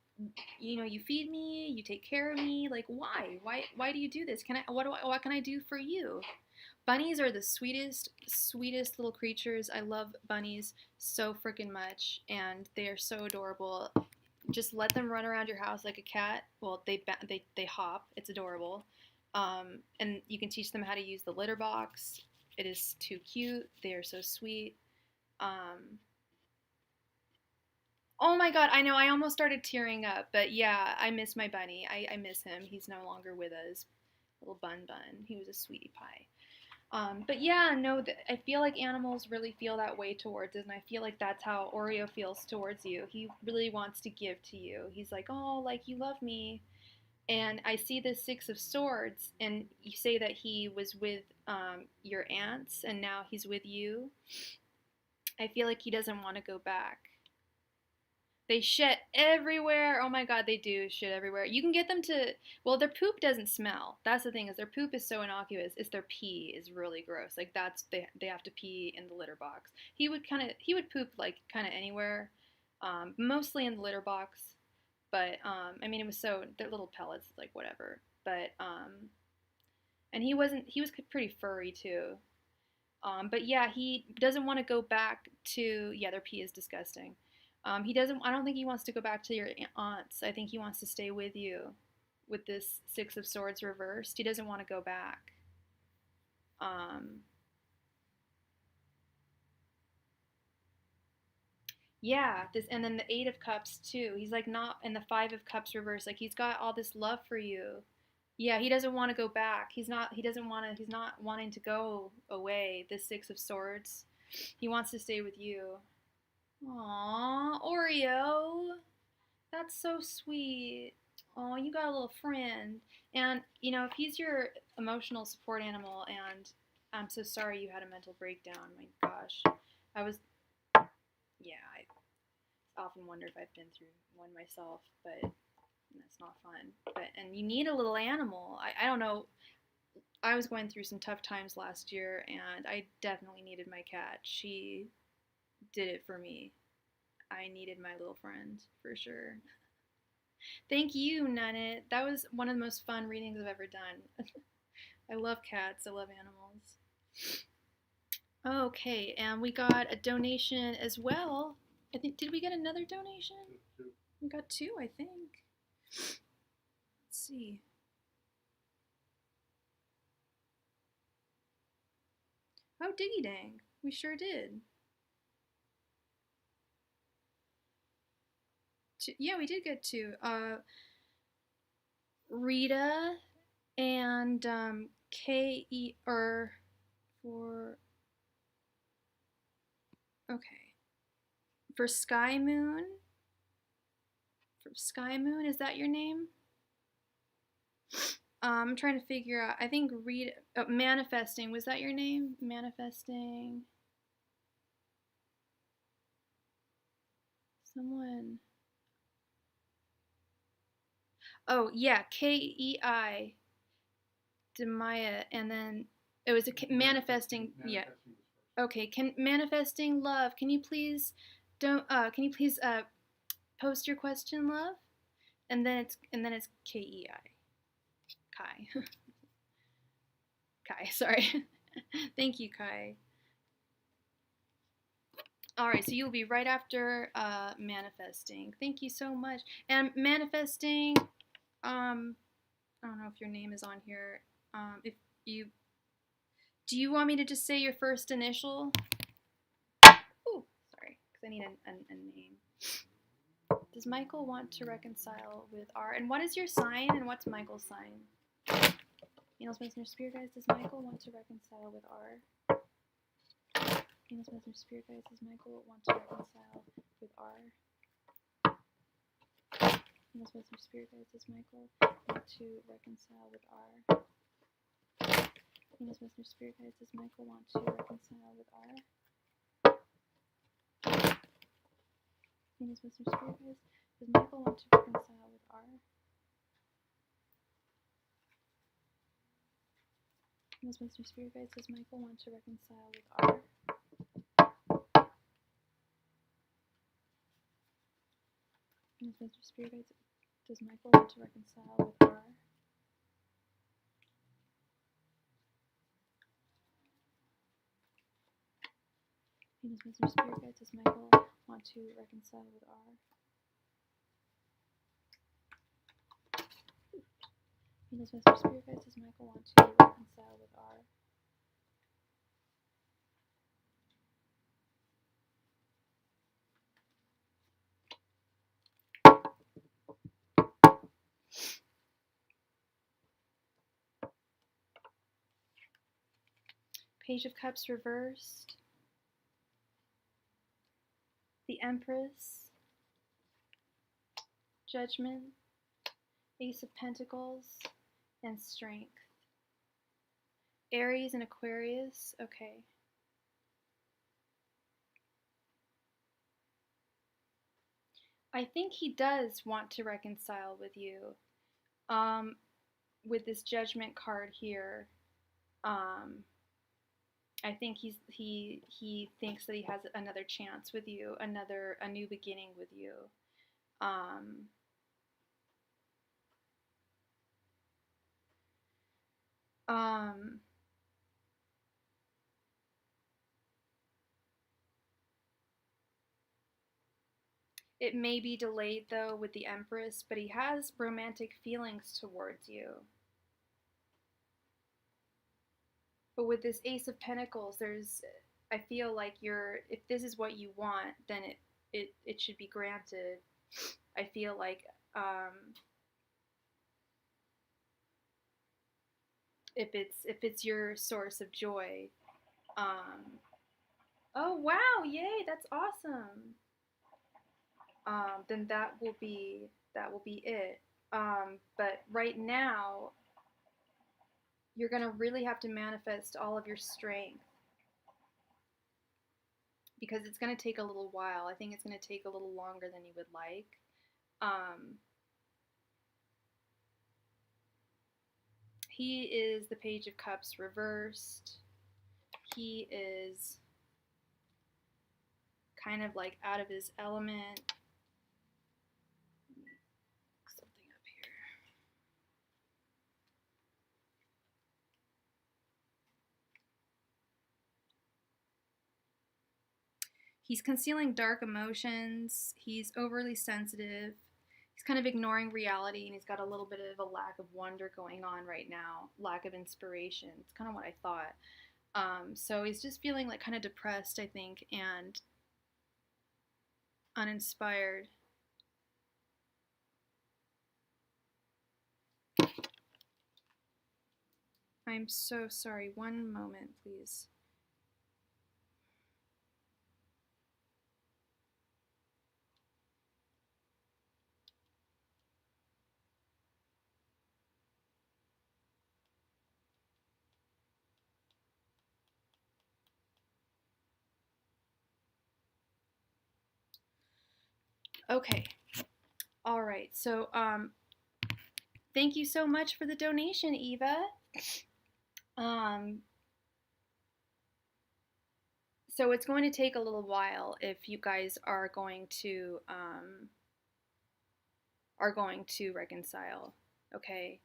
you feed me, you take care of me. Like, why do you do this? What can I do for you? Bunnies are the sweetest little creatures. I love bunnies so freaking much, and they are so adorable. Just let them run around your house like a cat. Well, they hop. It's adorable. And you can teach them how to use the litter box. It is too cute. They are so sweet. Oh my god, I know. I almost started tearing up, but yeah, I miss my bunny. I miss him. He's no longer with us. Little bun. He was a sweetie pie. But yeah, no, I feel like animals really feel that way towards us, and I feel like that's how Oreo feels towards you. He really wants to give to you. He's like, oh, like, you love me. And I see this Six of Swords, and you say that he was with your aunts, and now he's with you. I feel like he doesn't want to go back. They shit everywhere. Oh my god, they do shit everywhere. You can get them to, well, their poop doesn't smell. That's the thing, is their poop is so innocuous. It's their pee is really gross. Like, they have to pee in the litter box. He would poop like kind of anywhere, mostly in the litter box. But I mean, they're little pellets, like, whatever. But and he was pretty furry too. But yeah, he doesn't want to go back to, yeah, their pee is disgusting. He doesn't. I don't think he wants to go back to your aunt's. I think he wants to stay with you. With this Six of Swords reversed, he doesn't want to go back. Yeah, this and then the Eight of Cups too. He's like not and the Five of Cups reversed. Like he's got all this love for you. Yeah, he doesn't want to go back. He's not. He doesn't want to. He's not wanting to go away. This Six of Swords. He wants to stay with you. Aww, Oreo. That's so sweet. Oh, you got a little friend. And, you know, if he's your emotional support animal, and I'm so sorry you had a mental breakdown, my gosh. I was, yeah, I often wonder if I've been through one myself, but that's not fun. And you need a little animal. I don't know. I was going through some tough times last year, and I definitely needed my cat. She did it for me. I needed my little friend, for sure. Thank you, Nanit. That was one of the most fun readings I've ever done. I love cats. I love animals. Okay, and we got a donation as well. I think did we get another donation? We got two, I think. Let's see. Oh, diggy dang. We sure did. Yeah, we did get two. Rita and K-E or for okay. For Sky Moon. For Sky Moon, is that your name? I'm trying to figure out. I think read manifesting. Was that your name? Manifesting. Someone. Oh yeah, Kei Demaya, and then it was a manifesting. Yeah. Okay. Can manifesting love? Can you please don't? Can you please post your question, love? And then it's Kei. Kai. Kai. Sorry. Thank you, Kai. All right, so you'll be right after manifesting. Thank you so much. And manifesting, I don't know if your name is on here. If you do, you want me to just say your first initial? Ooh, sorry, because I need a name. Does Michael want to reconcile with R? And what is your sign? And what's Michael's sign? Angels, Messenger, Spirit Guides. Does Michael want to reconcile with R? Angels, Messenger, Spirit Guides. Does Michael want to reconcile with R? Angels, Messenger, Spirit Guides. Does Michael want to reconcile with R? Angels, Messenger, Spirit Guides. Does Michael want to reconcile with R? Angels, Messenger, Spirit Guides. Does Michael want to reconcile with R? Angels, Messenger, Spirit Guides. Does Michael want to reconcile with R? Angels, Messenger, Spirit Guides. Does Michael want to reconcile with R? Angels, Messenger, Spirit Guides. Does Michael want to reconcile with R? Angels, Messenger, Spirit Guides. Does Michael want to reconcile with R? Page of Cups reversed. The Empress. Judgment. Ace of Pentacles. And Strength. Aries and Aquarius. Okay. I think he does want to reconcile with you. With this Judgment card here. I think he thinks that he has another chance with you, a new beginning with you. Um, um, It may be delayed though with the Empress, but he has romantic feelings towards you. But with this Ace of Pentacles, I feel like if this is what you want, then it should be granted. I feel like if it's your source of joy. Oh wow, yay, that's awesome. Then that will be it. But right now, you're gonna really have to manifest all of your strength because it's gonna take a little while. I think it's gonna take a little longer than you would like. He is the Page of Cups reversed. He is kind of like out of his element. Look something up here. He's concealing dark emotions. He's overly sensitive. He's kind of ignoring reality, and he's got a little bit of a lack of wonder going on right now, lack of inspiration. It's kind of what I thought. So he's just feeling like kind of depressed, I think, and uninspired. I'm so sorry. One moment, please. Okay. All right. So, thank you so much for the donation, Eva. So it's going to take a little while if you guys are going to reconcile. Okay.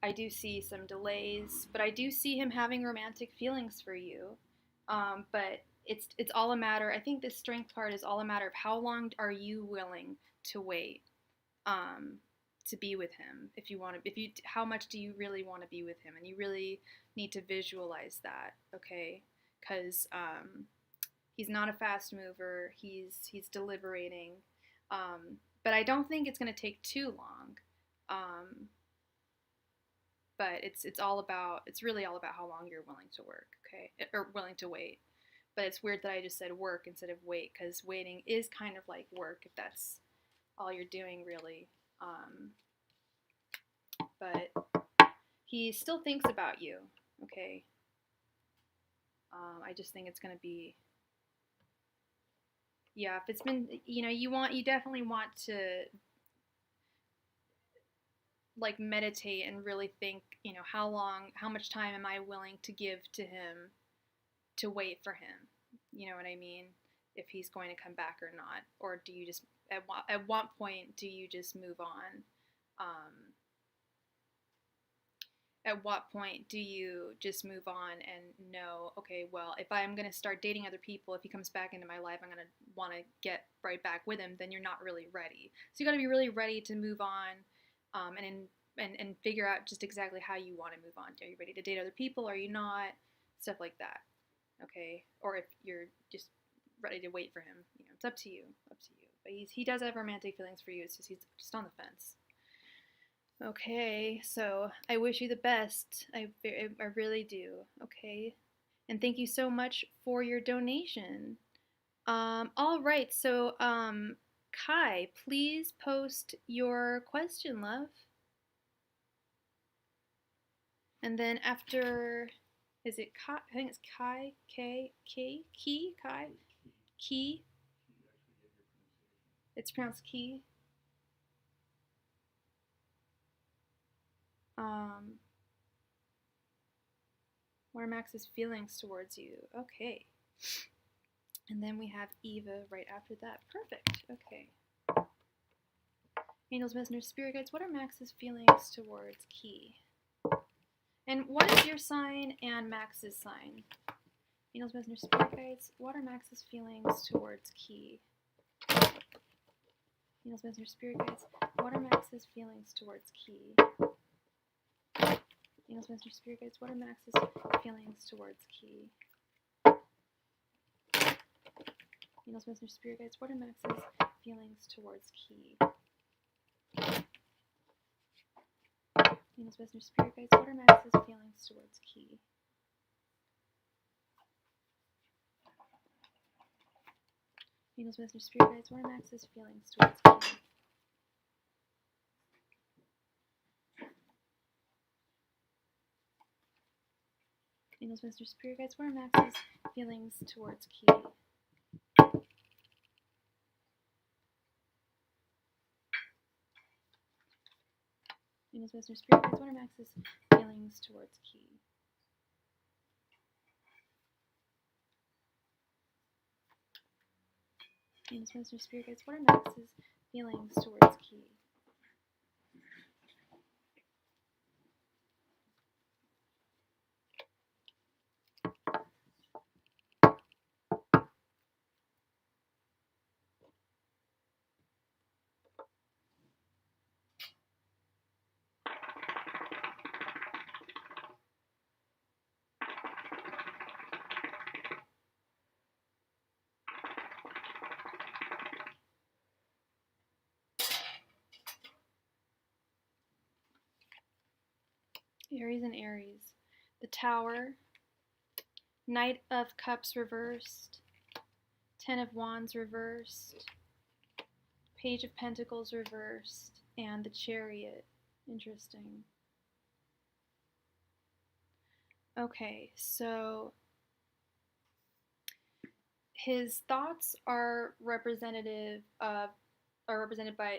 I do see some delays, but I do see him having romantic feelings for you. But it's all a matter. I think this strength card is all a matter of how long are you willing to wait to be with him. How much do you really want to be with him, and you really need to visualize that, okay? Because he's not a fast mover. He's deliberating, but I don't think it's going to take too long. But it's really all about how long you're willing to work, okay, or willing to wait. But it's weird that I just said work instead of wait, because waiting is kind of like work if that's all you're doing, really. But he still thinks about you, okay. I just think it's gonna be, yeah. If it's been, you definitely want to like meditate and really think, how much time am I willing to give to him to wait for him? You know what I mean? If he's going to come back or not, or do you just at what point do you just move on? At what point do you just move on and know, okay, well, if I'm going to start dating other people, if he comes back into my life, I'm going to want to get right back with him, then you're not really ready. So you got to be really ready to move on, and figure out just exactly how you want to move on. Are you ready to date other people? Are you not? Stuff like that. Okay? Or if you're just ready to wait for him, it's up to you. But he does have romantic feelings for you. It's just he's just on the fence. Okay, so I wish you the best. I really do. Okay, and thank you so much for your donation. All right, so Kai, please post your question, love. And then after, is it Kai? I think it's Kai. Kai. Key. It's pronounced Key. What are Max's feelings towards you? Okay. And then we have Eva right after that. Perfect. Okay. Angels, messengers, spirit guides. What are Max's feelings towards Key? And what is your sign and Max's sign? Angels, Messenger, Spirit Guides, what are Max's feelings towards Key? Angels, Messenger, Spirit Guides, what are Max's feelings towards Key? Angels, Messenger, Spirit Guides, what are Max's feelings towards Key? Angels, Messenger, Spirit Guides, what are Max's feelings towards Key? Angels, Messenger, Spirit Guides, what are Max's feelings towards Key? Angels, Messenger, Spirit Guides, what are Max's feelings towards Key? Angels, Messenger, Spirit Guides, what are Max's feelings towards Key? Angels, Messenger, Spirit Guides, what are Max's feelings towards Key? Angels, Messenger, Spirit Guides, what are Max's feelings towards Key? Aries and Aries. The Tower, Knight of Cups reversed, Ten of Wands reversed, Page of Pentacles reversed, and the Chariot. Interesting. Okay, so his thoughts are represented by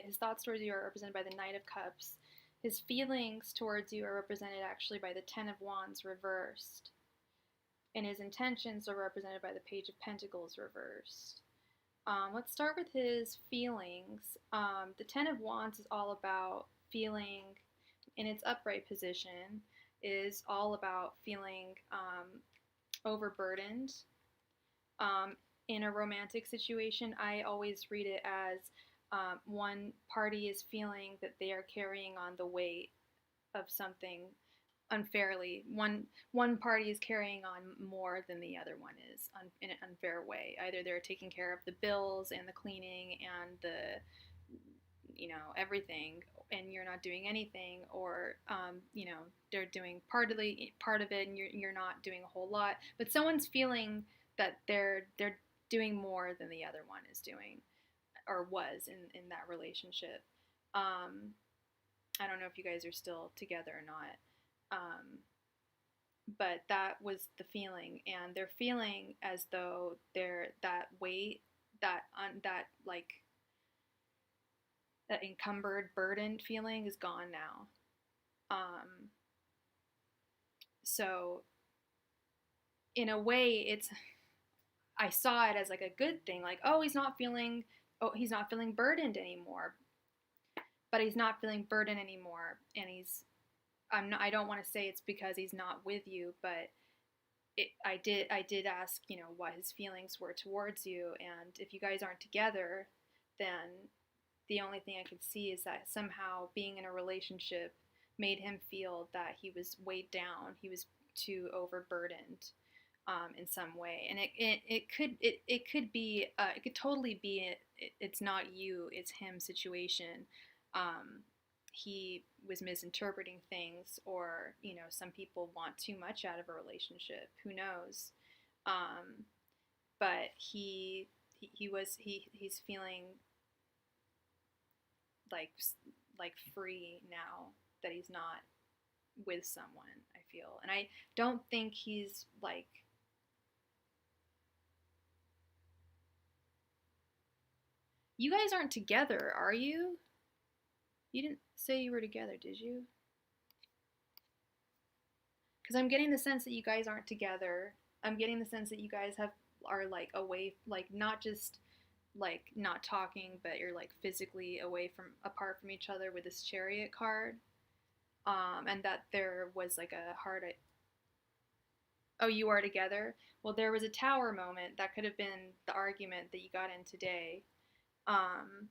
his thoughts towards you are represented by the Knight of Cups. His feelings towards you are represented actually by the Ten of Wands reversed. And his intentions are represented by the Page of Pentacles reversed. Let's start with his feelings. The Ten of Wands is all about feeling, in its upright position, is all about feeling overburdened. In a romantic situation, I always read it as one party is feeling that they are carrying on the weight of something unfairly. One party is carrying on more than the other one is in an unfair way. Either they're taking care of the bills and the cleaning and the everything, and you're not doing anything, or they're doing part of it and you're not doing a whole lot. But someone's feeling that they're doing more than the other one is doing or was in that relationship. I don't know if you guys are still together or not. But that was the feeling, and they're feeling as though that weight, that encumbered, burdened feeling is gone now. So in a way, I saw it as like a good thing, like, he's not feeling burdened anymore, but he's not feeling burdened anymore, and I don't want to say it's because he's not with you, but I did ask, what his feelings were towards you, and if you guys aren't together, then the only thing I could see is that somehow being in a relationship made him feel that he was weighed down, he was too overburdened in some way, and it could totally be it's not you, it's him situation. He was misinterpreting things, or some people want too much out of a relationship, who knows. But he's feeling like free now that he's not with someone, I feel. And I don't think he's like, you guys aren't together, are you? You didn't say you were together, did you? Because I'm getting the sense that you guys aren't together. I'm getting the sense that you guys are like away, like not just like not talking, but you're like physically apart from each other with this Chariot card. And that there was like a hard Oh, you are together? Well, there was a tower moment. That could have been the argument that you got in today. Um,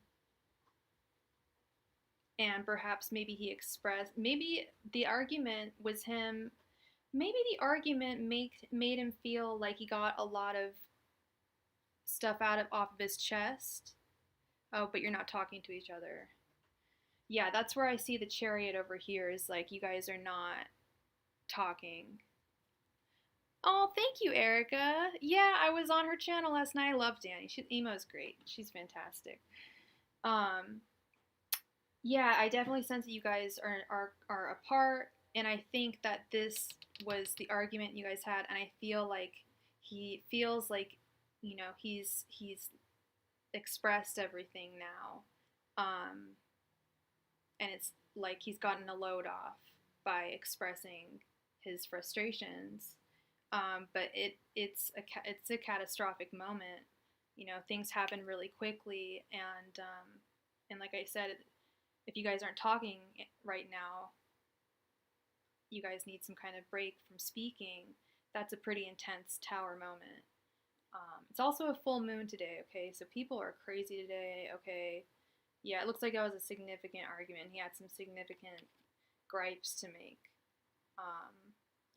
and perhaps maybe he expressed, maybe the argument was him, maybe the argument made him feel like he got a lot of stuff off of his chest. Oh, but you're not talking to each other. Yeah, that's where I see the chariot over here is like you guys are not talking. Oh, thank you, Erica. Yeah, I was on her channel last night. I love Danny. Emo's great. She's fantastic. Um, yeah, I definitely sense that you guys are apart, and I think that this was the argument you guys had, and I feel like he feels like, he's expressed everything now, and it's like he's gotten a load off by expressing his frustrations. But it's a catastrophic moment. Things happen really quickly, and like I said, if you guys aren't talking right now, you guys need some kind of break from speaking. That's a pretty intense tower moment. It's also a full moon today, okay? So people are crazy today, okay? Yeah, it looks like that was a significant argument. He had some significant gripes to make.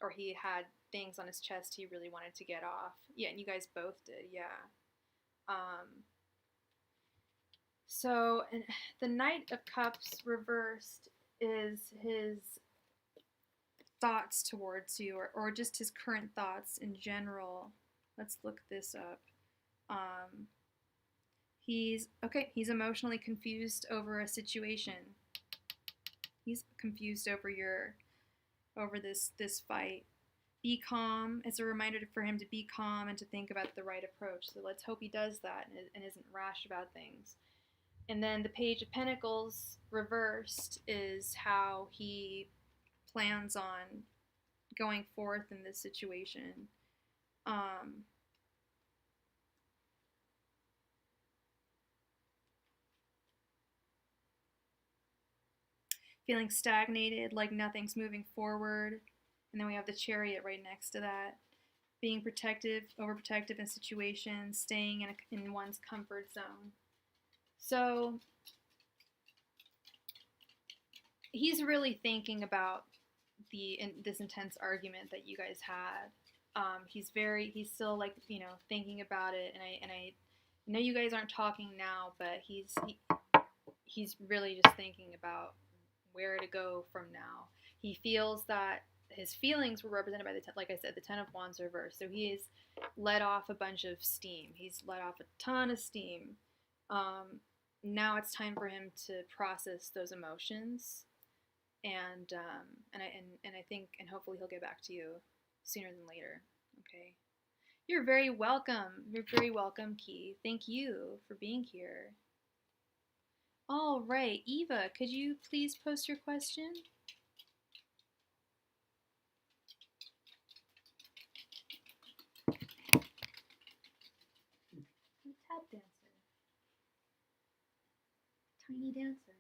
Or he had things on his chest he really wanted to get off. Yeah, and you guys both did, yeah. So, the Knight of Cups reversed is his thoughts towards you, or just his current thoughts in general. Let's look this up. He's emotionally confused over a situation. He's confused over this fight. Be calm. It's a reminder for him to be calm and to think about the right approach. So let's hope he does that and isn't rash about things. And then the Page of Pentacles reversed is how he plans on going forth in this situation. Feeling stagnated, like nothing's moving forward. And then we have the Chariot right next to that. Being protective, overprotective in situations, staying in one's comfort zone. So he's really thinking about this intense argument that you guys had. He's still like, thinking about it, and I know you guys aren't talking now, but he's really just thinking about where to go from now. He feels that his feelings were represented by like I said, the Ten of Wands reversed. So he has let off a bunch of steam. He's let off a ton of steam. Now it's time for him to process those emotions, and I think, and hopefully he'll get back to you sooner than later. Okay. You're very welcome. You're very welcome, Key. Thank you for being here. All right, Eva, could you please post your question? Tap dancer. Tiny dancer.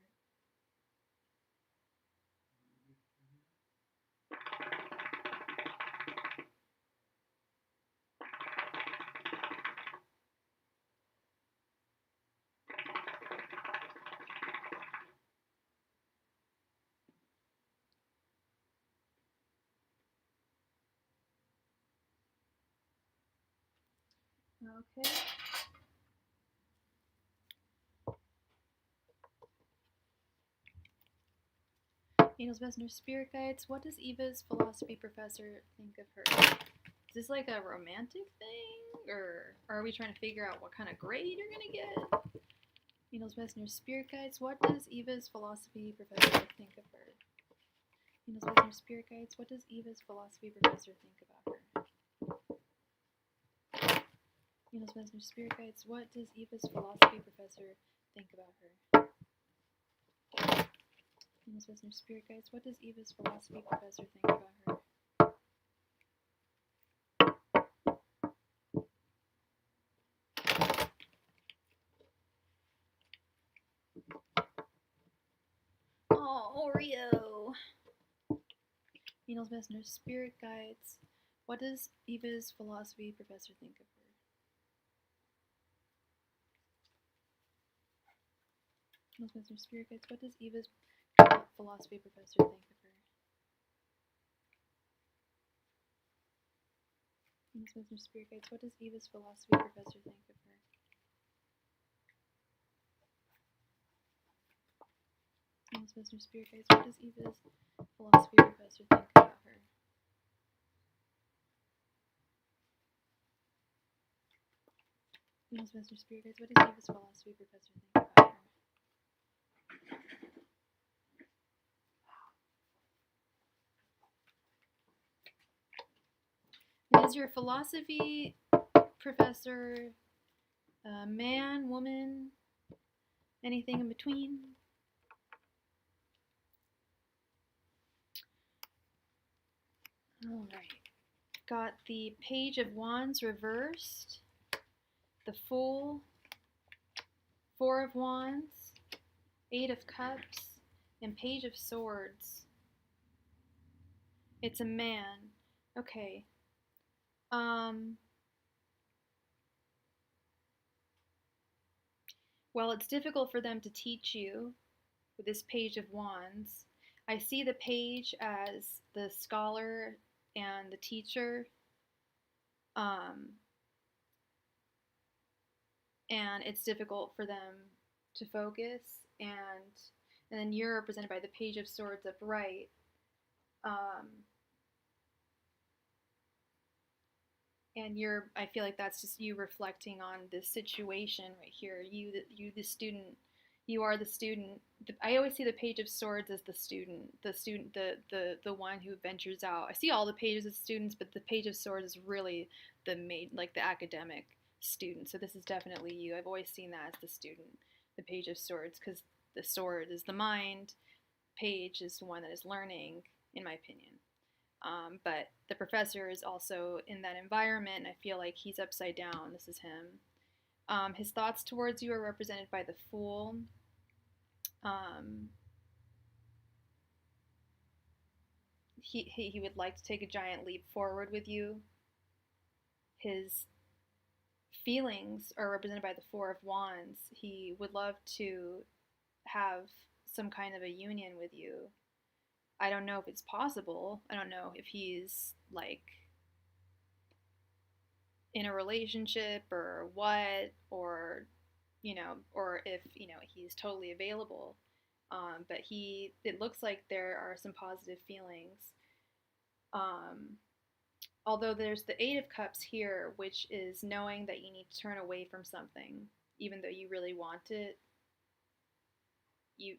Okay. Angel's Messenger Spirit Guides. What does Eva's philosophy professor think of her? Is this like a romantic thing? Or are we trying to figure out what kind of grade you're going to get? Angel's Messenger Spirit Guides. What does Eva's philosophy professor think of her? Angel's Messenger Spirit Guides. What does Eva's philosophy professor think about her? Angel's Messenger Spirit Guides. What does Eva's philosophy professor think about her? Angel's Messenger Spirit Guides. What does Eva's philosophy professor think about her? Oh, Oreo. Angel's Messenger Spirit Guides. What does Eva's philosophy professor think of her? Mr. Spirit Guides, what does Eva's philosophy professor think of her? Mr. Spirit Guides, what does Eva's philosophy professor think of her? Mr. Spirit Guides, what does Eva's philosophy professor think about her? Mr. Spirit Guides, what does Eva's philosophy professor think about her? Is your philosophy professor man, woman, anything in between? All right. Got the Page of Wands reversed, the Fool, Four of Wands, Eight of Cups, and Page of Swords. It's a man. Okay. Well, it's difficult for them to teach you with this Page of Wands. I see the page as the scholar and the teacher. And it's difficult for them to focus, and then you're represented by the Page of Swords upright. And I feel like that's just you reflecting on this situation right here. You the student, you are the student. I always see the Page of Swords as the student, the one who ventures out. I see all the pages as students, but the Page of Swords is really the academic student. So this is definitely you. I've always seen that as the student, the Page of Swords, because the sword is the mind, page is the one that is learning, in my opinion. But the professor is also in that environment, and I feel like he's upside down. This is him. His thoughts towards you are represented by the Fool. He would like to take a giant leap forward with you. His feelings are represented by the Four of Wands. He would love to have some kind of a union with you. I don't know if it's possible. I don't know if he's like in a relationship or what, or if he's totally available. But it looks like there are some positive feelings. Although there's the Eight of Cups here, which is knowing that you need to turn away from something, even though you really want it.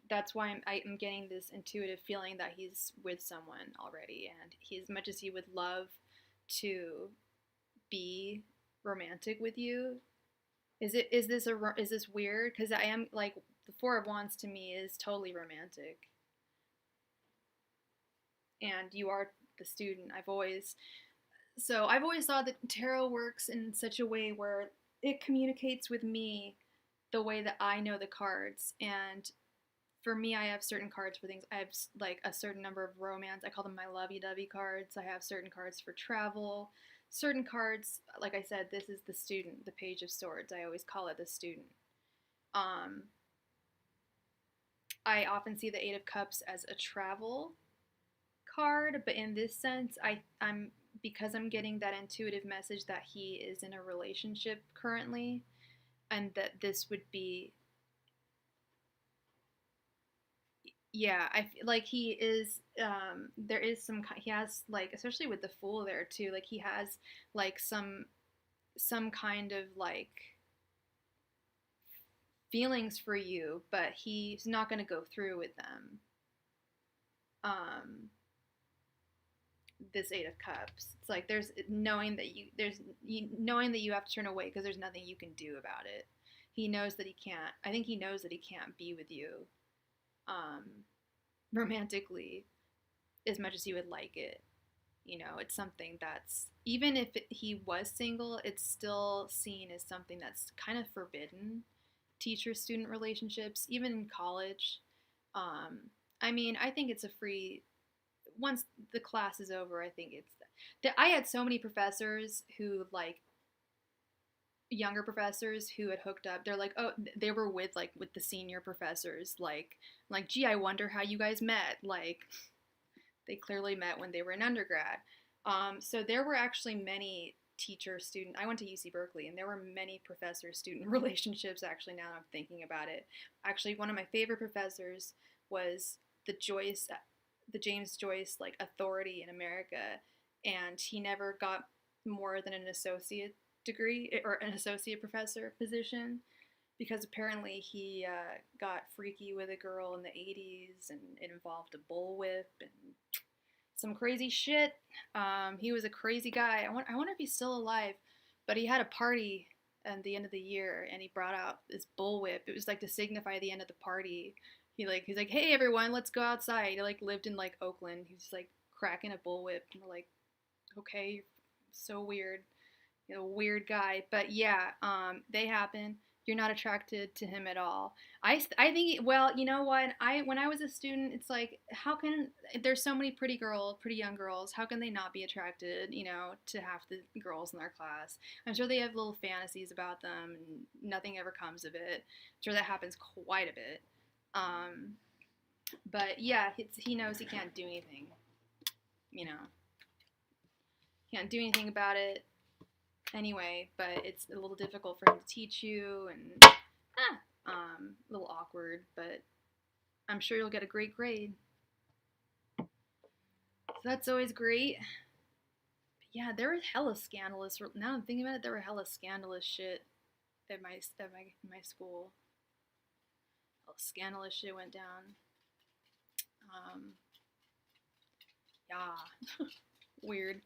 That's why I'm getting this intuitive feeling that he's with someone already, and as much as he would love to be romantic with you. Is this weird? Because I am like the Four of Wands to me is totally romantic, and you are the student. I've always thought that tarot works in such a way where it communicates with me the way that I know the cards. And for me, I have certain cards for things. I have like a certain number of romance. I call them my lovey-dovey cards. I have certain cards for travel. Certain cards, like I said, this is the student, the Page of Swords. I always call it the student. I often see the Eight of Cups as a travel card, but in this sense, I'm because I'm getting that intuitive message that he is in a relationship currently, and that this would be, yeah, I feel like he is. There is he has like, especially with the Fool there too. Like he has like some kind of like feelings for you, but he's not going to go through with them. This Eight of Cups, it's like there's knowing that you have to turn away because there's nothing you can do about it. He knows that he can't. I think he knows that he can't be with you, romantically, as much as he would like it. It's something that's, even if he was single, it's still seen as something that's kind of forbidden. Teacher-student relationships, even in college. I mean, I think it's a free. Once the class is over, I think I had so many professors who, like, younger professors who had hooked up. They're like, oh, they were with the senior professors. Like, gee, I wonder how you guys met. Like, they clearly met when they were in undergrad. So there were actually many teacher student. I went to UC Berkeley, and there were many professor student relationships. Actually, now that I'm thinking about it, actually, one of my favorite professors was the James Joyce, like, authority in America, and he never got more than an associate degree or an associate professor position because apparently he got freaky with a girl in the 80s, and it involved a bullwhip and some crazy shit. He was a crazy guy. I wonder if he's still alive, but he had a party at the end of the year, and he brought out this bullwhip. It was like to signify the end of the party. He's like, hey everyone, let's go outside. He like lived in like Oakland. He's like cracking a bullwhip, and we're like, okay, you're so weird, weird guy. But yeah, they happen. You're not attracted to him at all. I think, well, you know what? When I was a student, it's like, how can there's so many pretty young girls. How can they not be attracted, to half the girls in their class? I'm sure they have little fantasies about them, and nothing ever comes of it. I'm sure that happens quite a bit. But yeah, he knows he can't do anything. Can't do anything about it anyway, but it's a little difficult for him to teach you, and a little awkward, but I'm sure you'll get a great grade. So that's always great. But yeah, there was hella scandalous. Now I'm thinking about it, there were hella scandalous shit at my school. Hella scandalous shit went down. Yeah, weird.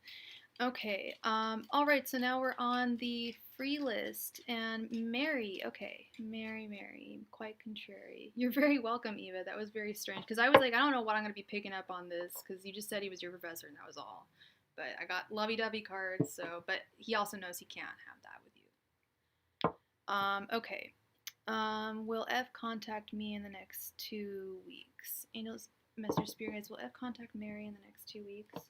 Okay, alright, so now we're on the free list, and Mary, okay, Mary, quite contrary. You're very welcome, Eva, that was very strange, because I was like, I don't know what I'm going to be picking up on this, because you just said he was your professor, and that was all. But I got lovey-dovey cards, so, but he also knows he can't have that with you. Okay, will F contact me in the next 2 weeks? Angels, Messenger Spirit Guides, will F contact Mary in the next 2 weeks?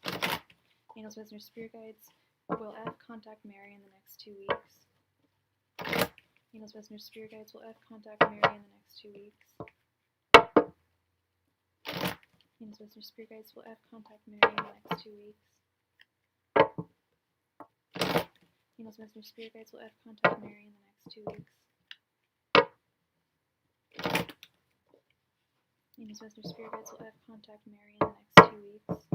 Angels, Messenger, Spirit Guides, will F contact Mary in the next 2 weeks? Angels, Messenger, Spirit Guides, will F contact Mary in the next 2 weeks? Angels, Messenger, Spirit Guides, will F contact Mary in the next 2 weeks? Angels, Messenger, Spirit Guides, will F contact Mary in the next 2 weeks? Angels, Messenger, Spirit Guides, will F contact Mary in the next 2 weeks?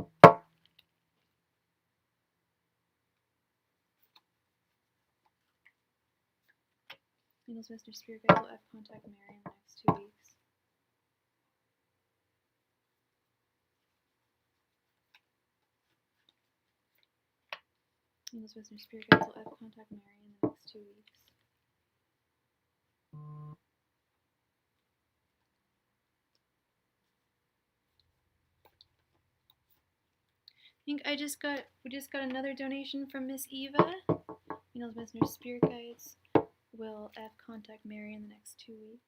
Angels, Messenger, Spirit Guides, will F contact Mary in the next 2 weeks? Angels, Messenger, Spirit Guides, will F contact Mary in the next 2 weeks? I think we just got another donation from Miss Eva. Angels, Messenger, Spirit Guides, will F contact Mary in the next 2 weeks?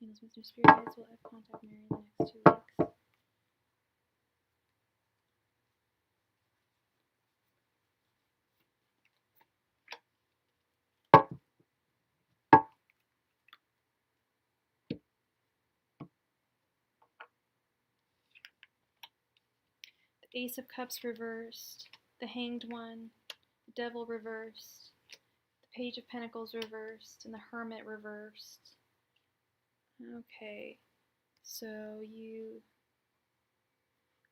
Angels, Messenger, Spirit Guides, will F contact Mary in the next 2 weeks? The Ace of Cups reversed, the Hanged One, the Devil reversed, the Page of Pentacles reversed, and the Hermit reversed. Okay, so I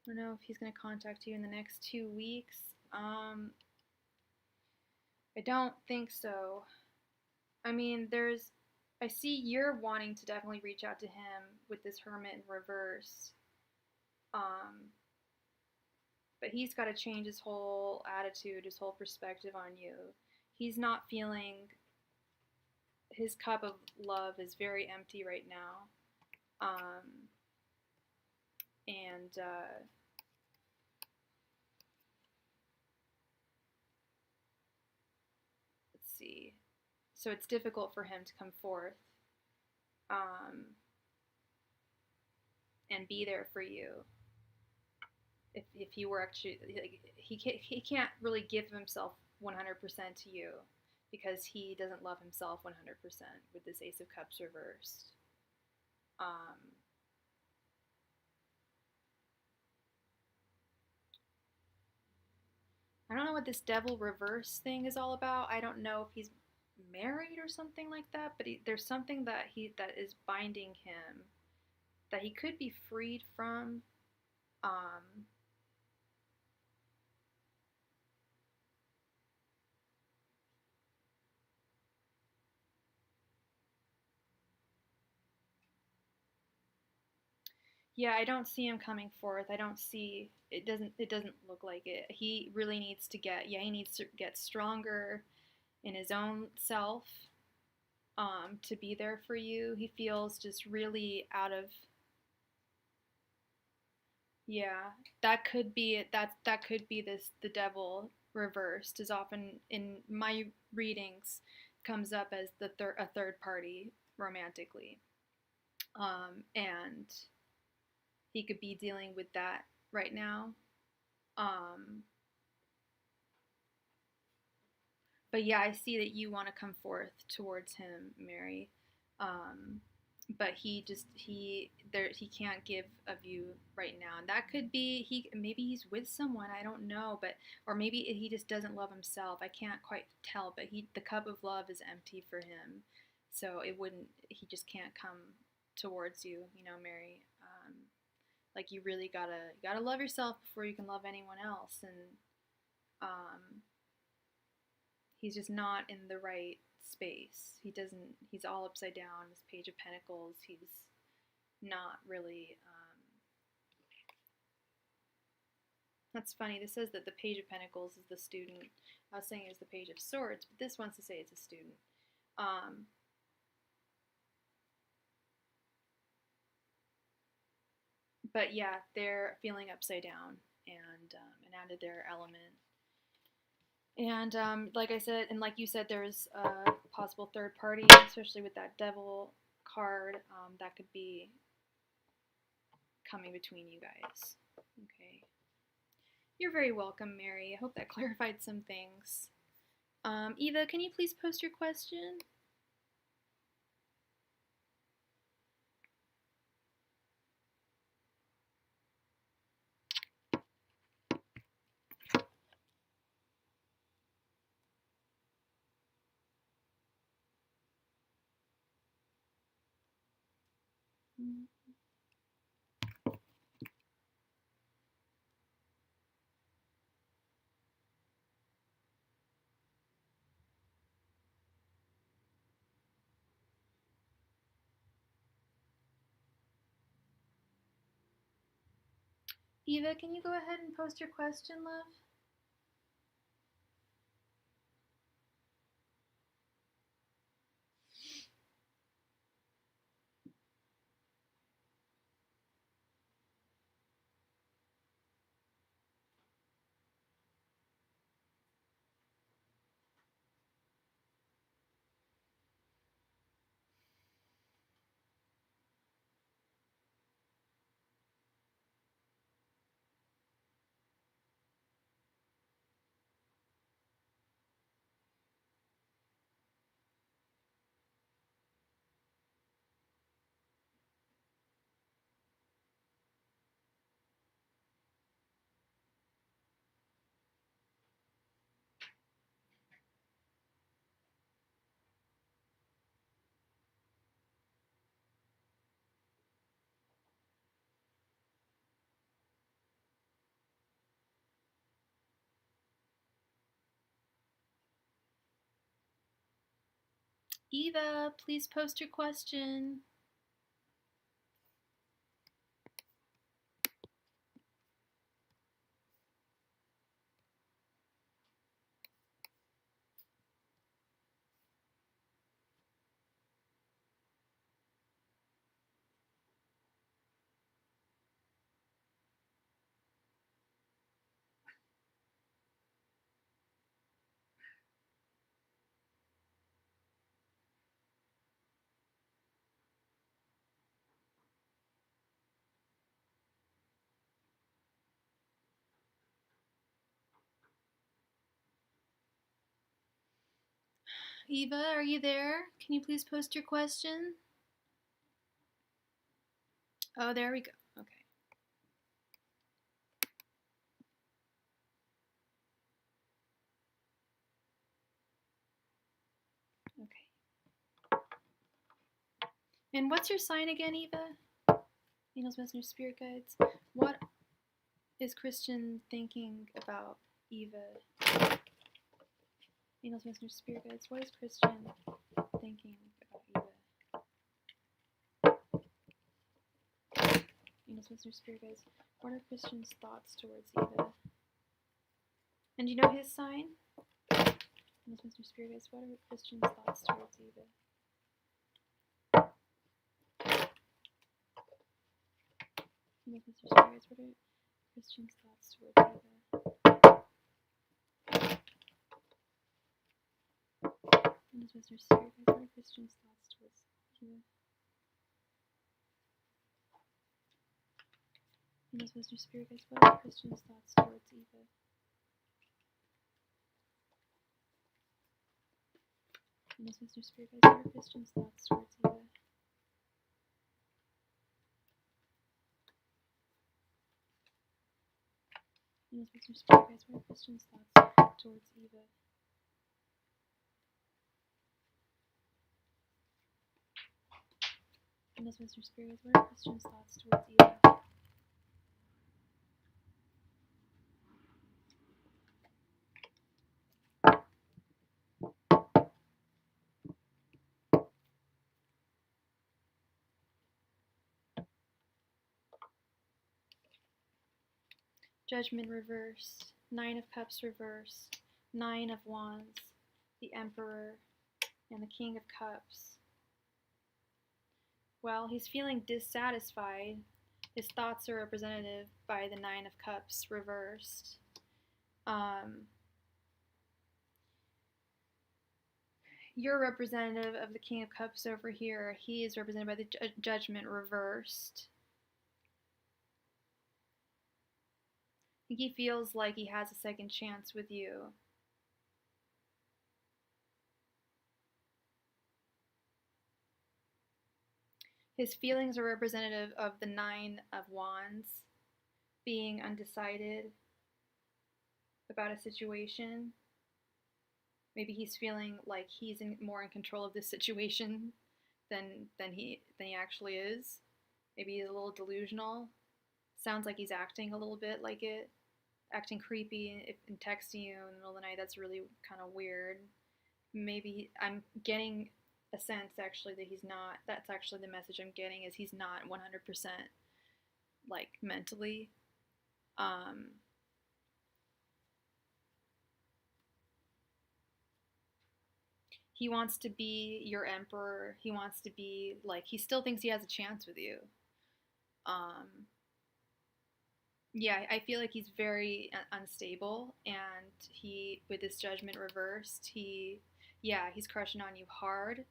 don't know if he's going to contact you in the next 2 weeks. I don't think so. I mean, I see you're wanting to definitely reach out to him with this Hermit in reverse. But he's got to change his whole attitude, his whole perspective on you. He's not feeling, his cup of love is very empty right now. And let's see. So it's difficult for him to come forth. and be there for you. If he were actually, like, he can't really give himself 100% to you because he doesn't love himself 100% with this Ace of Cups reversed. I don't know what this Devil reverse thing is all about. I don't know if he's married or something like that, but there's something that is binding him that he could be freed from. Um, yeah, I don't see him coming forth. I don't see it. Doesn't look like it. He really needs to get, yeah, he needs to get stronger in his own self, to be there for you. He feels just really out of, yeah, that could be it. That could be this the devil reversed, as often in my readings comes up as a third party romantically. And he could be dealing with that right now. Um, but yeah, I see that you want to come forth towards him, Mary. Um, but he can't give of you right now, and that could be maybe he's with someone, I don't know, but or maybe he just doesn't love himself. I can't quite tell, but the cup of love is empty for him, so he just can't come towards you, Mary. Like, you really gotta love yourself before you can love anyone else, and um, he's just not in the right space. He's all upside down. This Page of Pentacles, he's not really. That's funny. This says that the Page of Pentacles is the student. I was saying it's the Page of Swords, but this wants to say it's a student. But yeah, they're feeling upside down and out of their element. And like I said, and like you said, there's a possible third party, especially with that Devil card, that could be coming between you guys. Okay. You're very welcome, Mary. I hope that clarified some things. Eva, can you please post your question? Eva, can you go ahead and post your question, love? Eva, please post your question. Eva, are you there? Can you please post your question? Oh, there we go. Okay. Okay. And what's your sign again, Eva? Angels, messengers, spirit guides. What is Christian thinking about Eva? Angels, messengers, spirit guides. What is Christian thinking about Eva? Angels, messengers, spirit guides. What are Christian's thoughts towards Eva? And do you know his sign? Angels, messengers, spirit guides. What are Christian's thoughts towards Eva? Angels, messengers, spirit guides. What are Christian's thoughts towards Eva? Angels, messengers, spirit guides. What are Christian's thoughts towards Eva? Angels, messengers, spirit guides. What are Christian's thoughts towards Eva? Angels, messengers, spirit guides. What are Christian's thoughts towards Eva? Angels, messengers, spirit guides. What are Christian's thoughts towards Eva? Angels, messengers, spirit guides. What are Christian's thoughts towards Eva? Judgment reversed, Nine of Cups reversed, Nine of Wands, the Emperor, and the King of Cups. Well, he's feeling dissatisfied. His thoughts are represented by the Nine of Cups reversed. You're representative of the King of Cups over here. He is represented by the Judgment reversed. I think he feels like he has a second chance with you. His feelings are representative of the Nine of Wands, being undecided about a situation. Maybe he's feeling like he's more in control of this situation than he actually is. Maybe he's a little delusional. Sounds like he's acting a little bit like it, acting creepy and texting you in the middle of the night. That's really kind of weird. Maybe I'm getting a sense actually that he's not. That's actually the message I'm getting, is he's not 100% like mentally. He wants to be your emperor. He wants to be like, he still thinks he has a chance with you. Yeah, I feel like he's very unstable, and he, with his judgment reversed, he's crushing on you hard.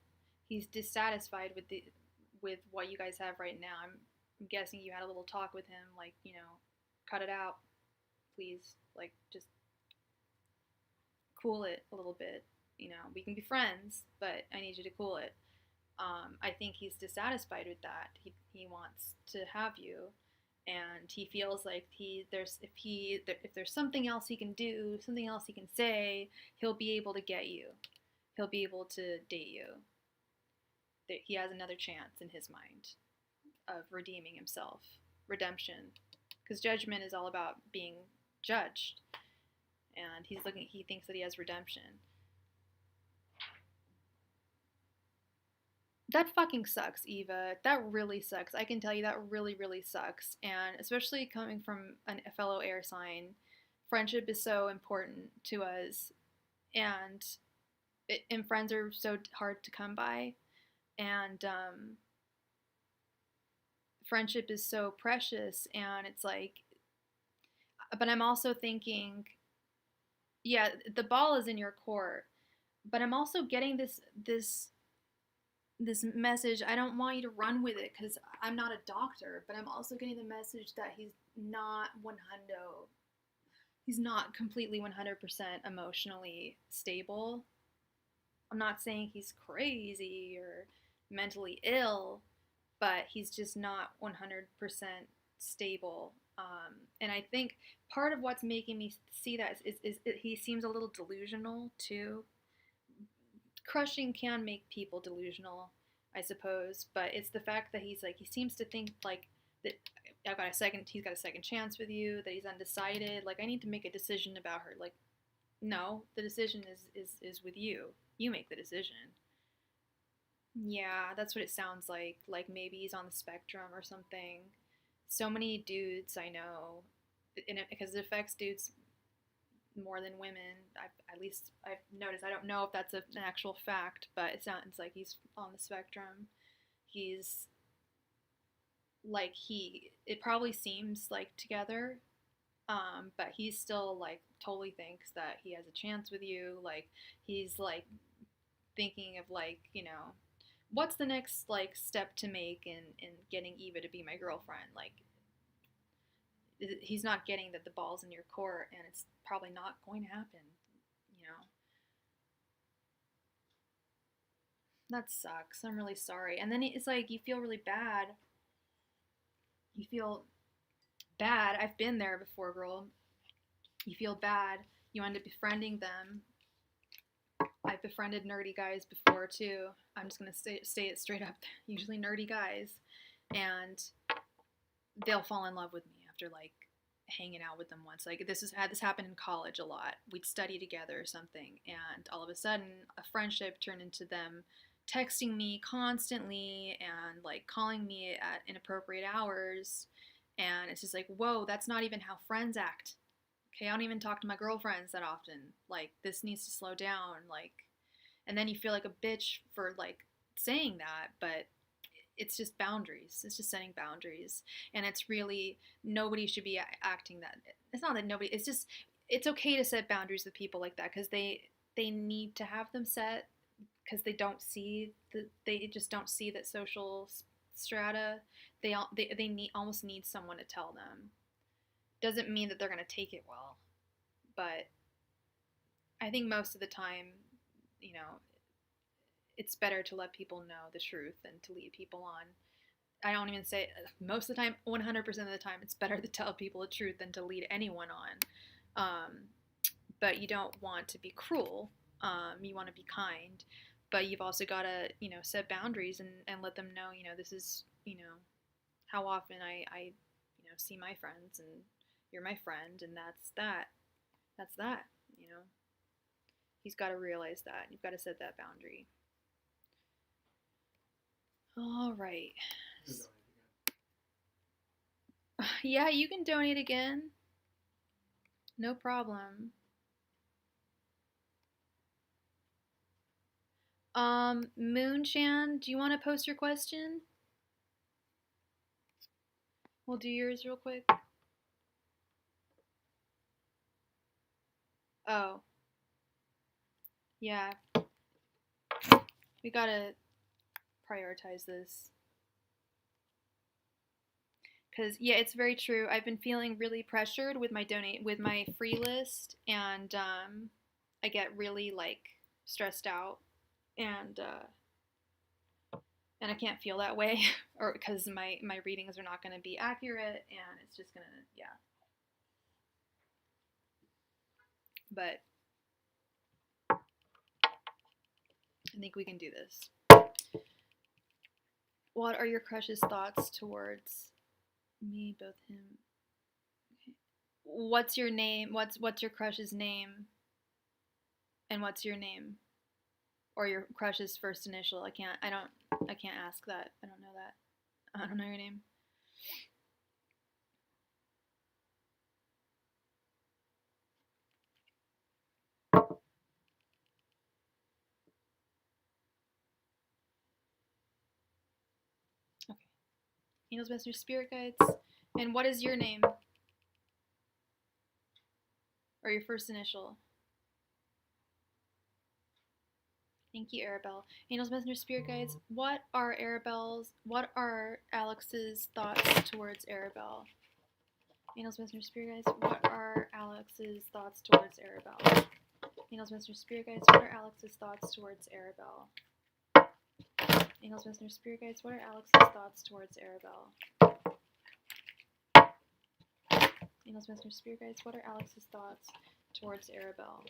He's dissatisfied with what you guys have right now. I'm guessing you had a little talk with him, like, cut it out, please, like, just cool it a little bit. We can be friends, but I need you to cool it. I think he's dissatisfied with that. He wants to have you, and he feels like if there's something else he can do, something else he can say, he'll be able to get you. He'll be able to date you. He has another chance in his mind of redeeming himself, redemption, because judgment is all about being judged, and he thinks that he has redemption. That fucking sucks, Eva. That really sucks. I can tell you that really, really sucks. And especially coming from a fellow air sign, friendship is so important to us. And friends are so hard to come by. And friendship is so precious. And it's like, but I'm also thinking, yeah, the ball is in your court. But I'm also getting this message. I don't want you to run with it because I'm not a doctor, but I'm also getting the message that he's not completely 100% emotionally stable. I'm not saying he's crazy or mentally ill, but he's just not 100% stable. And I think part of what's making me see that is he seems a little delusional too. Crushing can make people delusional, I suppose, but it's the fact that he's like he seems to think like that he's got a second chance with you, that he's undecided. Like I need to make a decision about her. Like no, the decision is with you. You make the decision. Yeah, that's what it sounds like. Like maybe he's on the spectrum or something. So many dudes I know, because it affects dudes more than women. At least I've noticed. I don't know if that's an actual fact, but it sounds like he's on the spectrum. He's like it probably seems like together, but he still like totally thinks that he has a chance with you. Like he's like thinking of like what's the next like step to make in getting Eva to be my girlfriend. Like he's not getting that the ball's in your court, and it's probably not going to happen. You know that sucks. I'm really sorry. And then it's like you feel really bad. You feel bad. I've been there before, girl. You feel bad. You end up befriending them. I've befriended nerdy guys before too. I'm just gonna say it straight up. Usually nerdy guys, and they'll fall in love with me after like hanging out with them once. Like this happened in college a lot. We'd study together or something, and all of a sudden a friendship turned into them texting me constantly and like calling me at inappropriate hours. And it's just like, whoa, that's not even how friends act. Okay, I don't even talk to my girlfriends that often. Like this needs to slow down. Like, and then you feel like a bitch for like saying that, but it's just boundaries. It's just setting boundaries, and it's really nobody should be acting that. It's not that nobody. It's just it's okay to set boundaries with people like that because they need to have them set because they just don't see that social strata. They need almost need someone to tell them. Doesn't mean that they're gonna take it well, but I think most of the time, you know, it's better to let people know the truth than to lead people on. I don't even say most of the time, 100% of the time, it's better to tell people the truth than to lead anyone on. But you don't want to be cruel. You want to be kind, but you've also got to, set boundaries and let them know, this is, how often I see my friends and you're my friend and that's that. That's that, He's got to realize that. You've got to set that boundary. All right. Yeah, you can donate again. No problem. Moonshan, do you want to post your question? We'll do yours real quick. Oh. Yeah. We gotta prioritize this. Because, yeah, it's very true. I've been feeling really pressured with my free list, and I get really, like, stressed out, and I can't feel that way, or because my readings are not going to be accurate, and it's just going to, yeah. But I think we can do this. What are your crush's thoughts towards me, both him? Okay. What's your name? What's your crush's name? And what's your name? Or your crush's first initial? I can't ask that. I don't know that. I don't know your name. Okay. Angels, messengers, spirit guides. And what is your name? Or your first initial? Thank you, Arabelle. Angels, messengers, spirit guides. What are Alex's thoughts towards Arabelle? Angels, messengers, spirit guides. What are Alex's thoughts towards Arabelle? Angels, Messengers, Spirit Guides, what are Alex's thoughts towards Arabelle? Angels, Messengers, Spirit Guides, what are Alex's thoughts towards Arabelle? Angels, Messengers, Spirit Guides, what are Alex's thoughts towards Arabelle?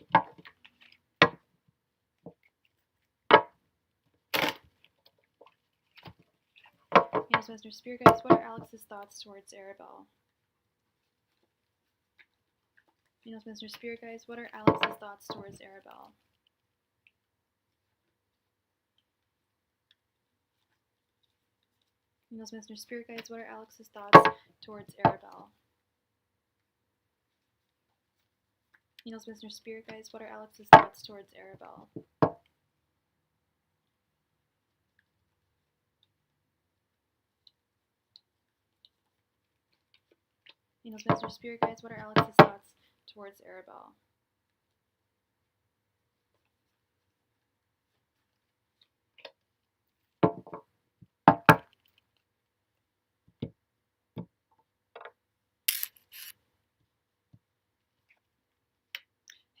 Angels, Messengers, Spirit Guides, what are Alex's thoughts towards Arabelle? Angels, Messengers, Spirit Guides, what are Alex's thoughts towards Arabelle? Angels, Messengers, Spirit Guides, what are Alex's thoughts towards Arabelle? Angels, Messengers, Spirit Guides, what are Alex's thoughts towards Arabelle? Angels, Messengers, Spirit Guides, what are Alex's thoughts towards Arabelle?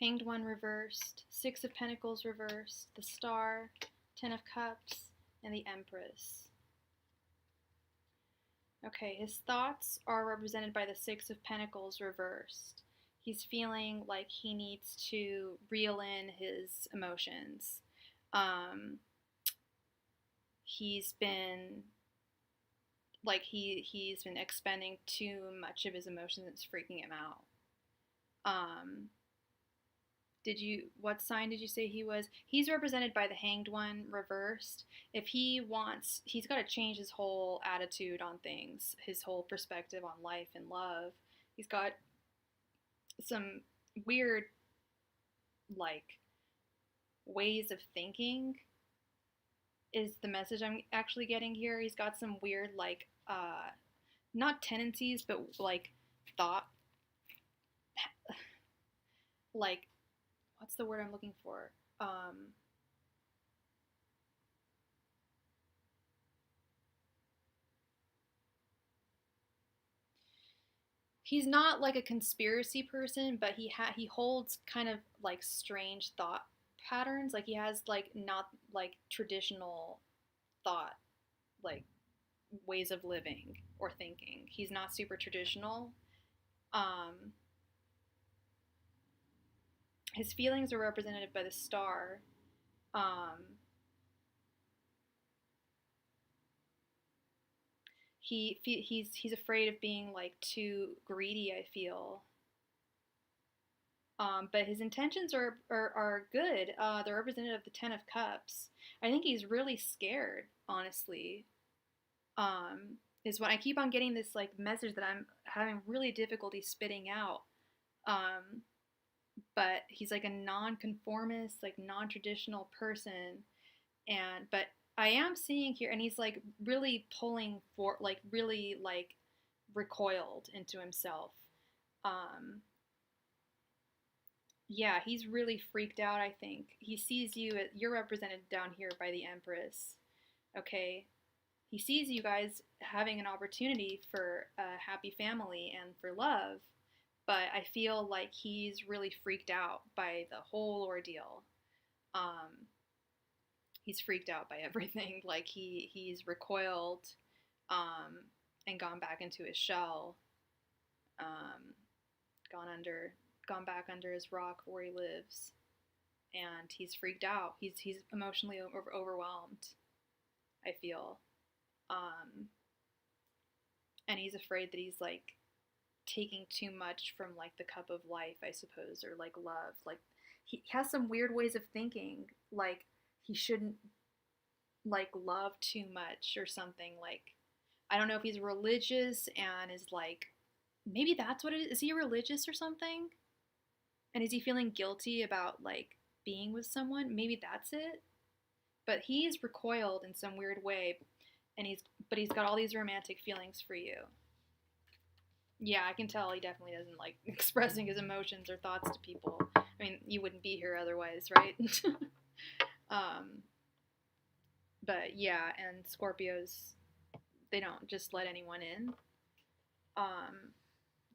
Hanged One reversed, Six of Pentacles reversed, the Star, Ten of Cups, and the Empress. Okay, his thoughts are represented by the Six of Pentacles reversed. He's feeling like he needs to reel in his emotions. He's been like he's been expending too much of his emotions. It's freaking him out. What sign did you say he was? He's represented by the Hanged One reversed. If he wants, he's got to change his whole attitude on things, his whole perspective on life and love. He's got some weird, like, ways of thinking is the message I'm actually getting here. He's got some weird, like, not tendencies, but, like, thought, like, what's the word I'm looking for? He's not like a conspiracy person, but he holds kind of like strange thought patterns. Like he has like not like traditional thought, like ways of living or thinking. He's not super traditional. His feelings are represented by the Star. He's afraid of being like too greedy, I feel. But his intentions are good. They're representative of the Ten of Cups. I think he's really scared, honestly. Is when I keep on getting this like message that I'm having really difficulty spitting out. But he's like a non-conformist, like non-traditional person, but I am seeing here, and he's like really pulling for, like really like recoiled into himself. Yeah, he's really freaked out, I think. He sees you're represented down here by the Empress, okay? He sees you guys having an opportunity for a happy family and for love, but I feel like he's really freaked out by the whole ordeal. He's freaked out by everything. Like he's recoiled, and gone back into his shell, um, gone back under his rock where he lives, and he's freaked out. He's emotionally overwhelmed, I feel, and he's afraid that he's like taking too much from like the cup of life, I suppose, or like love. Like he has some weird ways of thinking, like he shouldn't like love too much or something. Like I don't know if he's religious and is like, maybe that's what it is. Is he religious or something? And is he feeling guilty about like being with someone? Maybe that's it. But he's recoiled in some weird way, and he's got all these romantic feelings for you. Yeah, I can tell he definitely doesn't like expressing his emotions or thoughts to people. I mean, you wouldn't be here otherwise, right? But yeah, and Scorpios, they don't just let anyone in.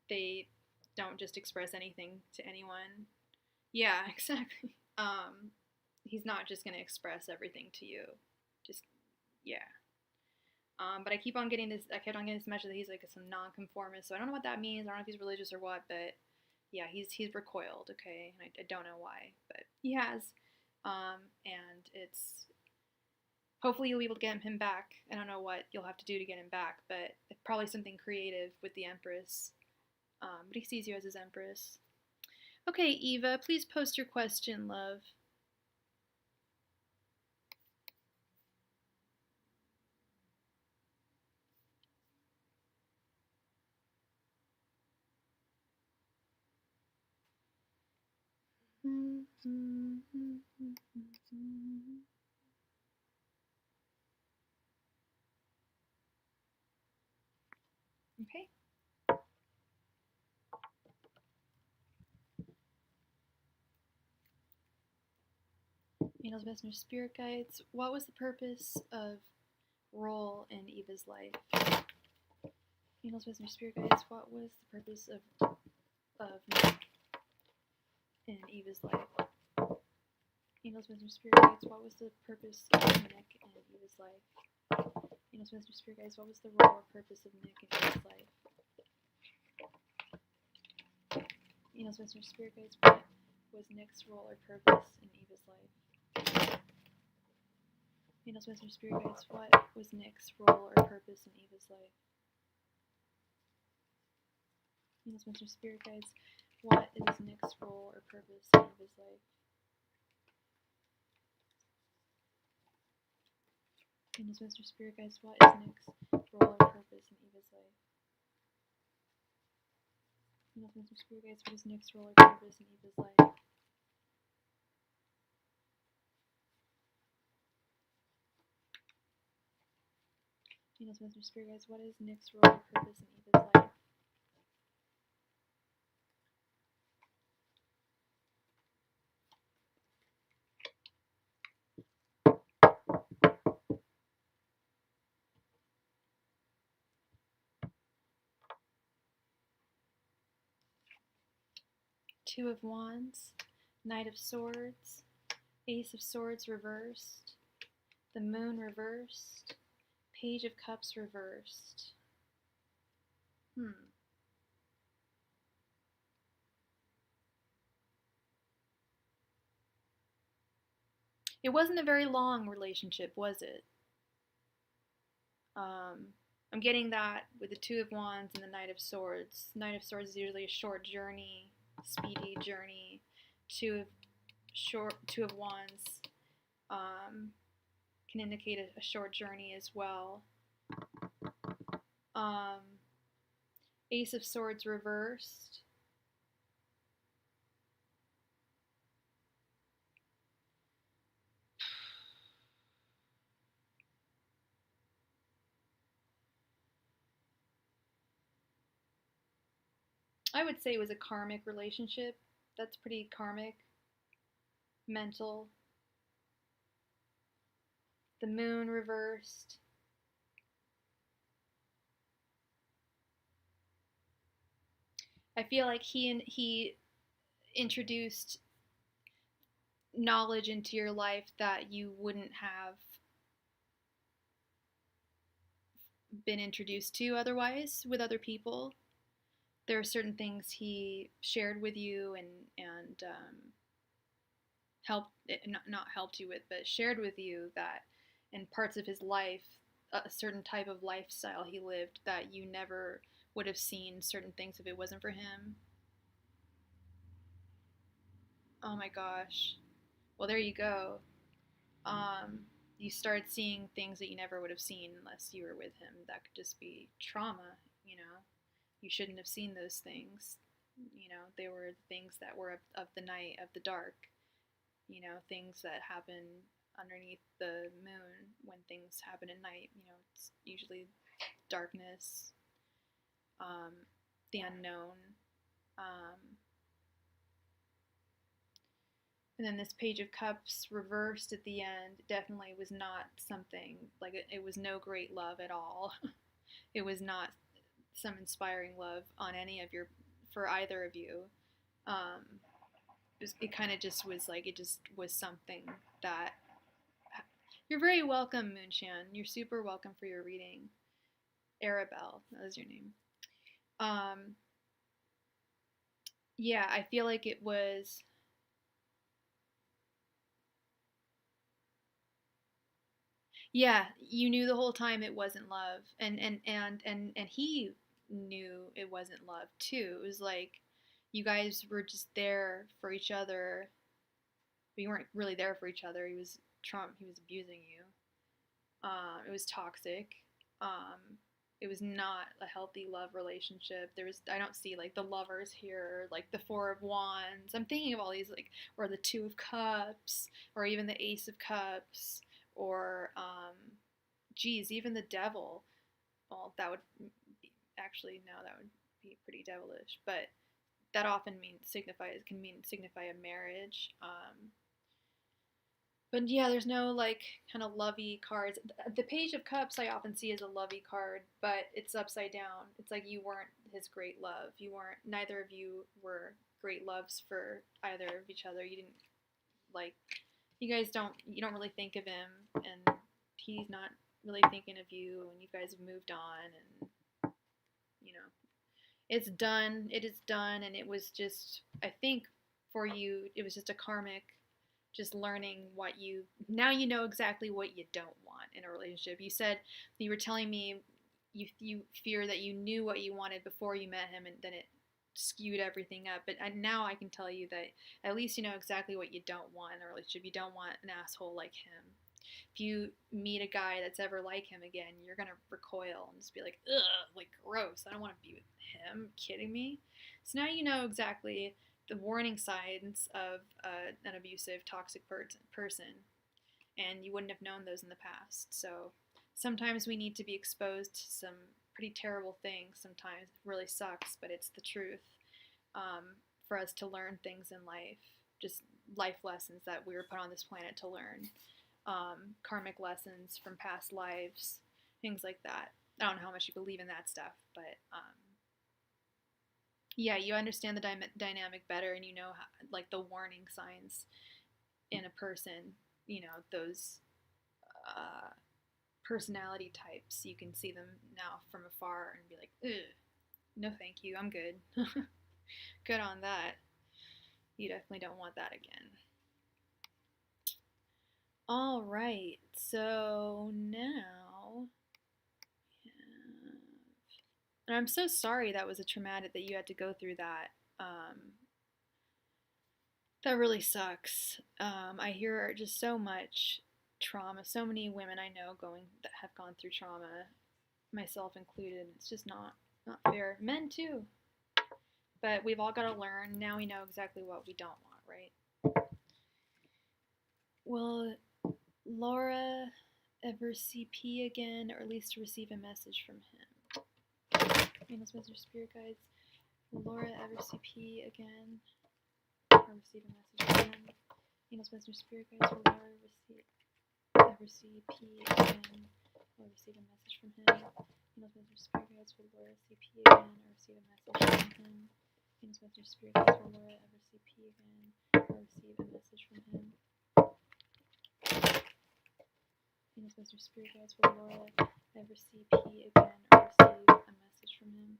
They don't just express anything to anyone. Yeah, exactly. He's not just gonna express everything to you. Just yeah. But I keep on getting this. I kept on getting this message that he's like some nonconformist. So I don't know what that means. I don't know if he's religious or what. But yeah, he's recoiled. Okay, and I don't know why, but he has. And it's hopefully you'll be able to get him back. I don't know what you'll have to do to get him back, but probably something creative with the Empress. But he sees you as his Empress. Okay, Eva, please post your question, love. Okay. Angels, Messenger, Spirit Guides. What was the purpose of role in Eva's life? Angels, Messenger, Spirit Guides. What was the purpose of Nick in Eva's life? Angels, Messenger, Spirit Guides. What was the purpose of Nick in Eva's life? Angels, Messenger, Spirit Guides. What was the role or purpose of Nick in Eva's life? Angels, Messenger, Spirit Guides. What was Nick's role or purpose in Eva's life? Angels, Messenger, Spirit Guides. What was Nick's role or purpose in Eva's life? Angels, Messenger, Spirit Guides. What is Nick's role or purpose in Eva's life? Angels, Messenger, Spirit Guides. What is Nick's role or purpose in Eva's life? Angels, Messenger, Spirit Guides. What is Nick's role or purpose in Eva's life? Angels, Messenger, Spirit Guides. What is Nick's role or purpose in Eva's life? Two of Wands, Knight of Swords, Ace of Swords reversed, the Moon reversed, Page of Cups reversed. It wasn't a very long relationship, was it? I'm getting that with the Two of Wands and the Knight of Swords. Knight of Swords is usually a short journey, speedy journey. Two of Wands can indicate a short journey as well. Ace of Swords reversed. I would say it was a karmic relationship. That's pretty karmic. Mental. The Moon reversed. I feel like he introduced knowledge into your life that you wouldn't have been introduced to otherwise with other people. There are certain things he shared with you and helped not helped you with, but shared with you that in parts of his life, a certain type of lifestyle he lived that you never would have seen certain things if it wasn't for him. Oh my gosh. Well, there you go. You start seeing things that you never would have seen unless you were with him. That could just be trauma, you know. You shouldn't have seen those things. You know, they were things that were of the night, of the dark. You know, things that happen underneath the moon when things happen at night. You know, it's usually darkness, the unknown. Um, and then this Page of Cups reversed at the end definitely was not something, like it was no great love at all. It was not some inspiring love on any of your, for either of you. it kind of just was like, it just was something that, you're very welcome, Moonshan. You're super welcome for your reading. Arabelle, that was your name. Yeah, I feel like it was, yeah, you knew the whole time it wasn't love, and he knew it wasn't love too. It was like you guys were just there for each other, but you weren't really there for each other. He was he was abusing you. It was toxic. Um, it was not a healthy love relationship. I don't see like the lovers here, like the Four of Wands. I'm thinking of all these, like, or the Two of Cups, or even the Ace of Cups, or geez, even the Devil. Well, that would be, actually, no, that would be pretty devilish, but that often signify a marriage. But yeah, there's no like kind of lovey cards. The Page of Cups I often see as a lovey card, but it's upside down. It's like you weren't his great love. Neither of you were great loves for either of each other. You didn't like, you don't really think of him, and he's not really thinking of you, and you guys have moved on, and you know, it's done. It is done, and it was just, I think for you, it was just a karmic, just learning now you know exactly what you don't want in a relationship. You were telling me you fear that you knew what you wanted before you met him, and then it skewed everything up. But now I can tell you that at least you know exactly what you don't want in a relationship. You don't want an asshole like him. If you meet a guy that's ever like him again, you're gonna recoil and just be like, ugh, like gross. I don't want to be with him. Kidding me? So now you know exactly the warning signs of an abusive, toxic person, and you wouldn't have known those in the past. So sometimes we need to be exposed to some pretty terrible things. Sometimes it really sucks, but it's the truth, for us to learn things in life, just life lessons that we were put on this planet to learn, karmic lessons from past lives, things like that. I don't know how much you believe in that stuff, but yeah, you understand the dynamic better, and you know how, like the warning signs in a person, those personality types. You can see them now from afar and be like, ugh, no thank you, I'm good. Good on that. You definitely don't want that again. All right, so now and I'm so sorry that was a traumatic, that you had to go through that. That really sucks. I hear just so much trauma. So many women I know that have gone through trauma, myself included. It's just not fair. Men too. But we've all got to learn. Now we know exactly what we don't want, right? Will Laura ever see P again, or at least receive a message from him? Venus, Mr. Spirit Guides. Will Laura ever see P again, or receive a message from him? Venus, Mr. Spirit Guides. Will Laura ever see P again, or receive a message from him? Venus, Mr. Spirit Guides. Will Laura see P again, or receive a message from him? Venus, Mr. Spirit Guides. Will Laura ever see P again, or receive a message from him? Venus, Mr. Spirit Guides. Will Laura ever see P again, or receive a message from him?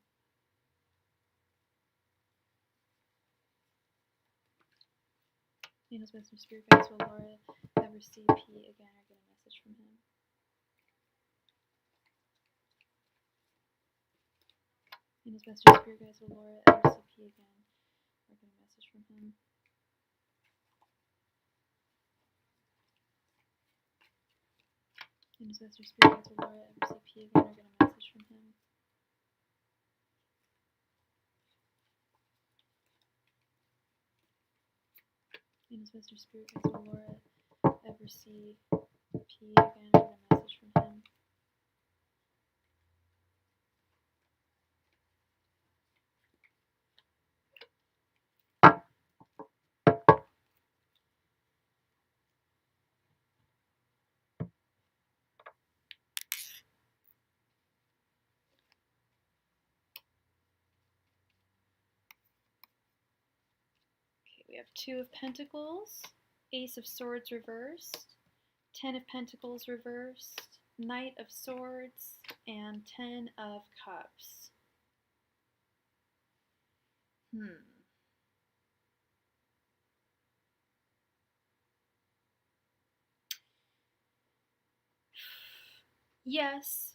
Venus, Mr. Spirit Guides. Will Laura ever see P again, or get a message from him? Venus, Mr. Spirit Guides. Will Laura ever see P again, or get a message from him? Venus, Mr. Spirit Guides. Will Laura ever see P again, or get a message from him? Venus, Mr. Spirit Guides. Will Laura ever see P again, or get a message from him? We have 2 of Pentacles, Ace of Swords reversed, 10 of Pentacles reversed, Knight of Swords, and 10 of Cups. Yes.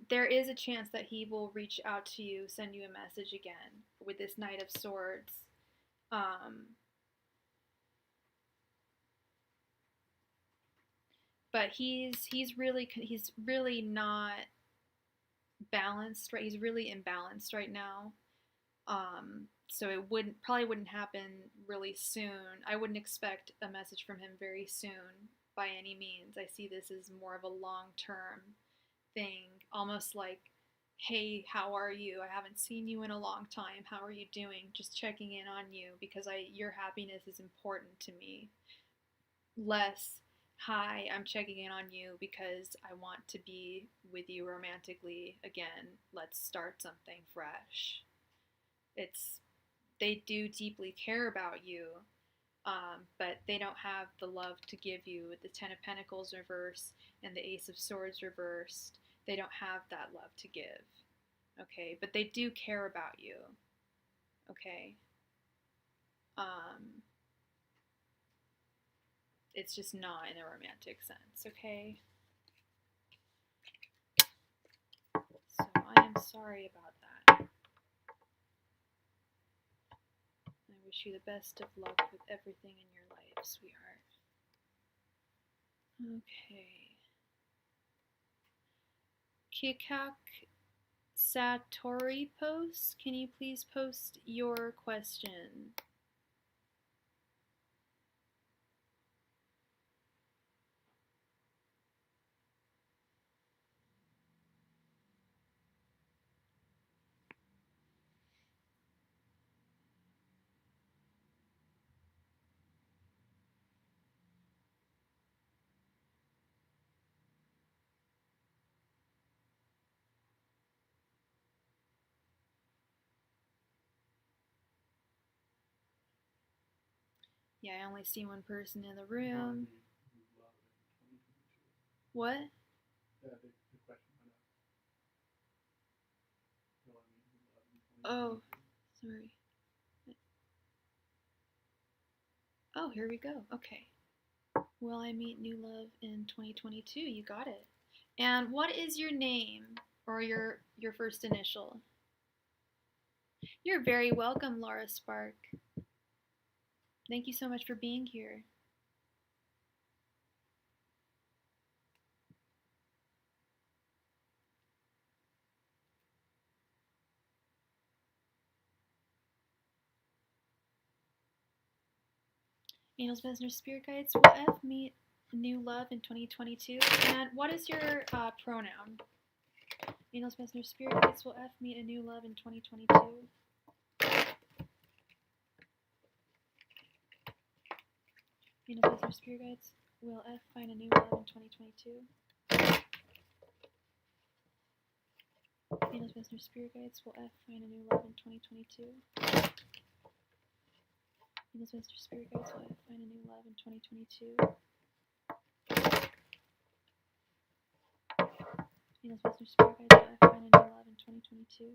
There is a chance that he will reach out to you, send you a message again with this Knight of Swords. But he's really not balanced, right? He's really imbalanced right now. So it probably wouldn't happen really soon. I wouldn't expect a message from him very soon by any means. I see this as more of a long-term thing, almost like, hey, how are you? I haven't seen you in a long time. How are you doing? Just checking in on you because your happiness is important to me. Less, hi, I'm checking in on you because I want to be with you romantically again. Let's start something fresh. They do deeply care about you, but they don't have the love to give you. With the 10 of Pentacles reversed and the Ace of Swords reversed, they don't have that love to give. Okay, but they do care about you. Okay. It's just not in a romantic sense. Okay. So I am sorry about that. I wish you the best of luck with everything in your life, sweetheart. Okay. Kikak Satori post, can you please post your question? Yeah, I only see one person in the room. What? The question went up. Oh, sorry. Oh, here we go. Okay. Will I meet new love in 2022? You got it. And what is your name or your first initial? You're very welcome, Laura Spark. Thank you so much for being here. Angels, Messenger, Spirit Guides, will F meet new love in 2022? And what is your pronoun? Angels, Messenger, Spirit Guides, will F meet a new love in 2022? Angels, Messenger, Spirit Guides, will F find a new love in 2022? Angels, Messenger, Spirit Guides, will F find a new love in 2022? Angels, Messenger, Spirit Guides, will F find a new love in 2022? Angels, Messenger, Spirit Guides, will F find a new love in 2022?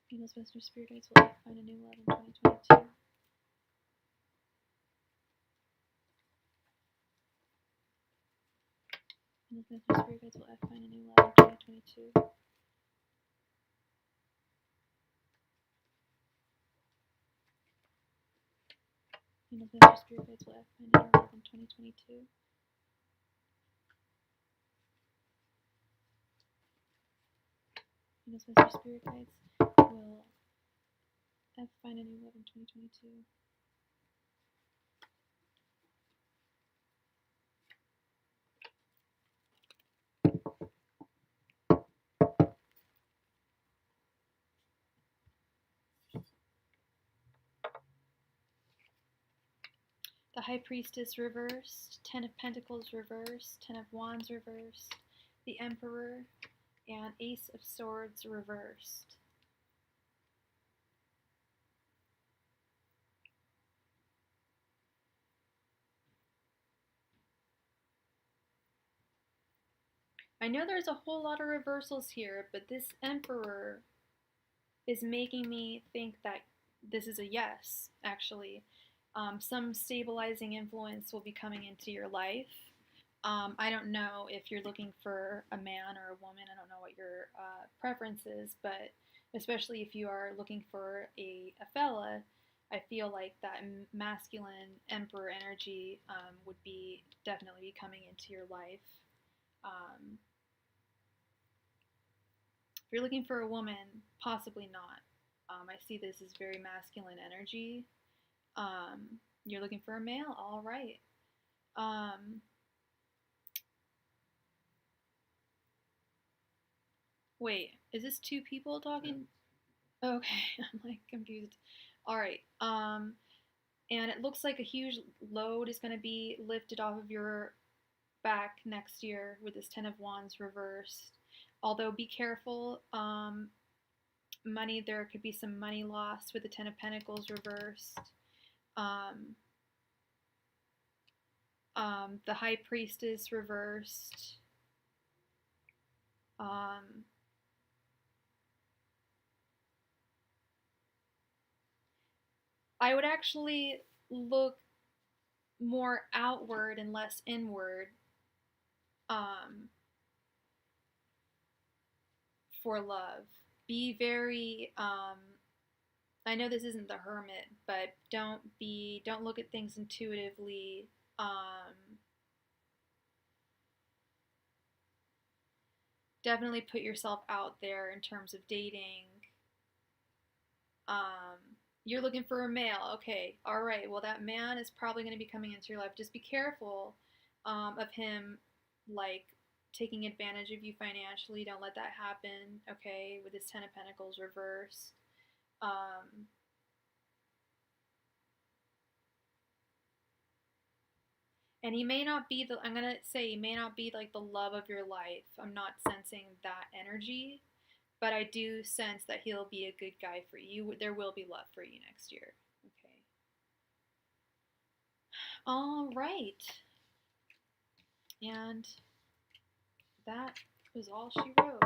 Angels, Messenger, Spirit Guides, will F find a new love in 2022? Angels, Messenger, Spirit Guides, will F find a new love in 2022? Angels, Messenger, Spirit Guides, will F find a new love in 2022? Angels, Messenger, Spirit Guides, will F find a new love in 2022? The High Priestess reversed, 10 of Pentacles reversed, 10 of Wands reversed, the Emperor, and Ace of Swords reversed. I know there's a whole lot of reversals here, but this Emperor is making me think that this is a yes, actually. Some stabilizing influence will be coming into your life. I don't know if you're looking for a man or a woman. I don't know what your preference is, but especially if you are looking for a fella, I feel like that masculine emperor energy would be definitely be coming into your life. Um, if you're looking for a woman, possibly not. I see this as very masculine energy. You're looking for a male, all right. Wait, is this two people talking? Okay, I'm like confused. All right. And it looks like a huge load is going to be lifted off of your back next year with this Ten of Wands reversed. Although be careful. Money, there could be some money loss with the Ten of Pentacles reversed. Um, the High Priestess reversed. I would actually look more outward and less inward um, for love. Be very. I know this isn't the Hermit, but don't look at things intuitively. Definitely put yourself out there in terms of dating. Um, you're looking for a male. Okay, all right. Well, that man is probably going to be coming into your life. Just be careful of him, like taking advantage of you financially. Don't let that happen. Okay, with his Ten of Pentacles reversed. Um, and he may not be the. I'm gonna say he may not be like the love of your life. I'm not sensing that energy, but I do sense that he'll be a good guy for you. There will be love for you next year. Okay. All right. And that was all she wrote.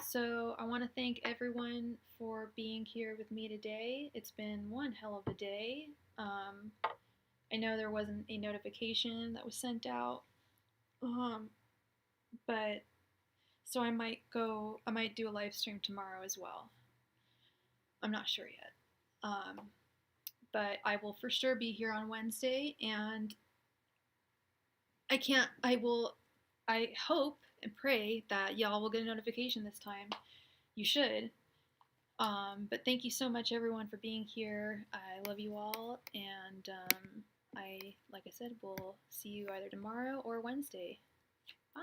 So I want to thank everyone for being here with me today. It's been one hell of a day. I know there wasn't a notification that was sent out, but so I might do a live stream tomorrow as well. I'm not sure yet. But I will for sure be here on Wednesday, and I hope and pray that y'all will get a notification this time. You should. But thank you so much, everyone, for being here. I love you all, and like I said, we'll see you either tomorrow or Wednesday. Bye.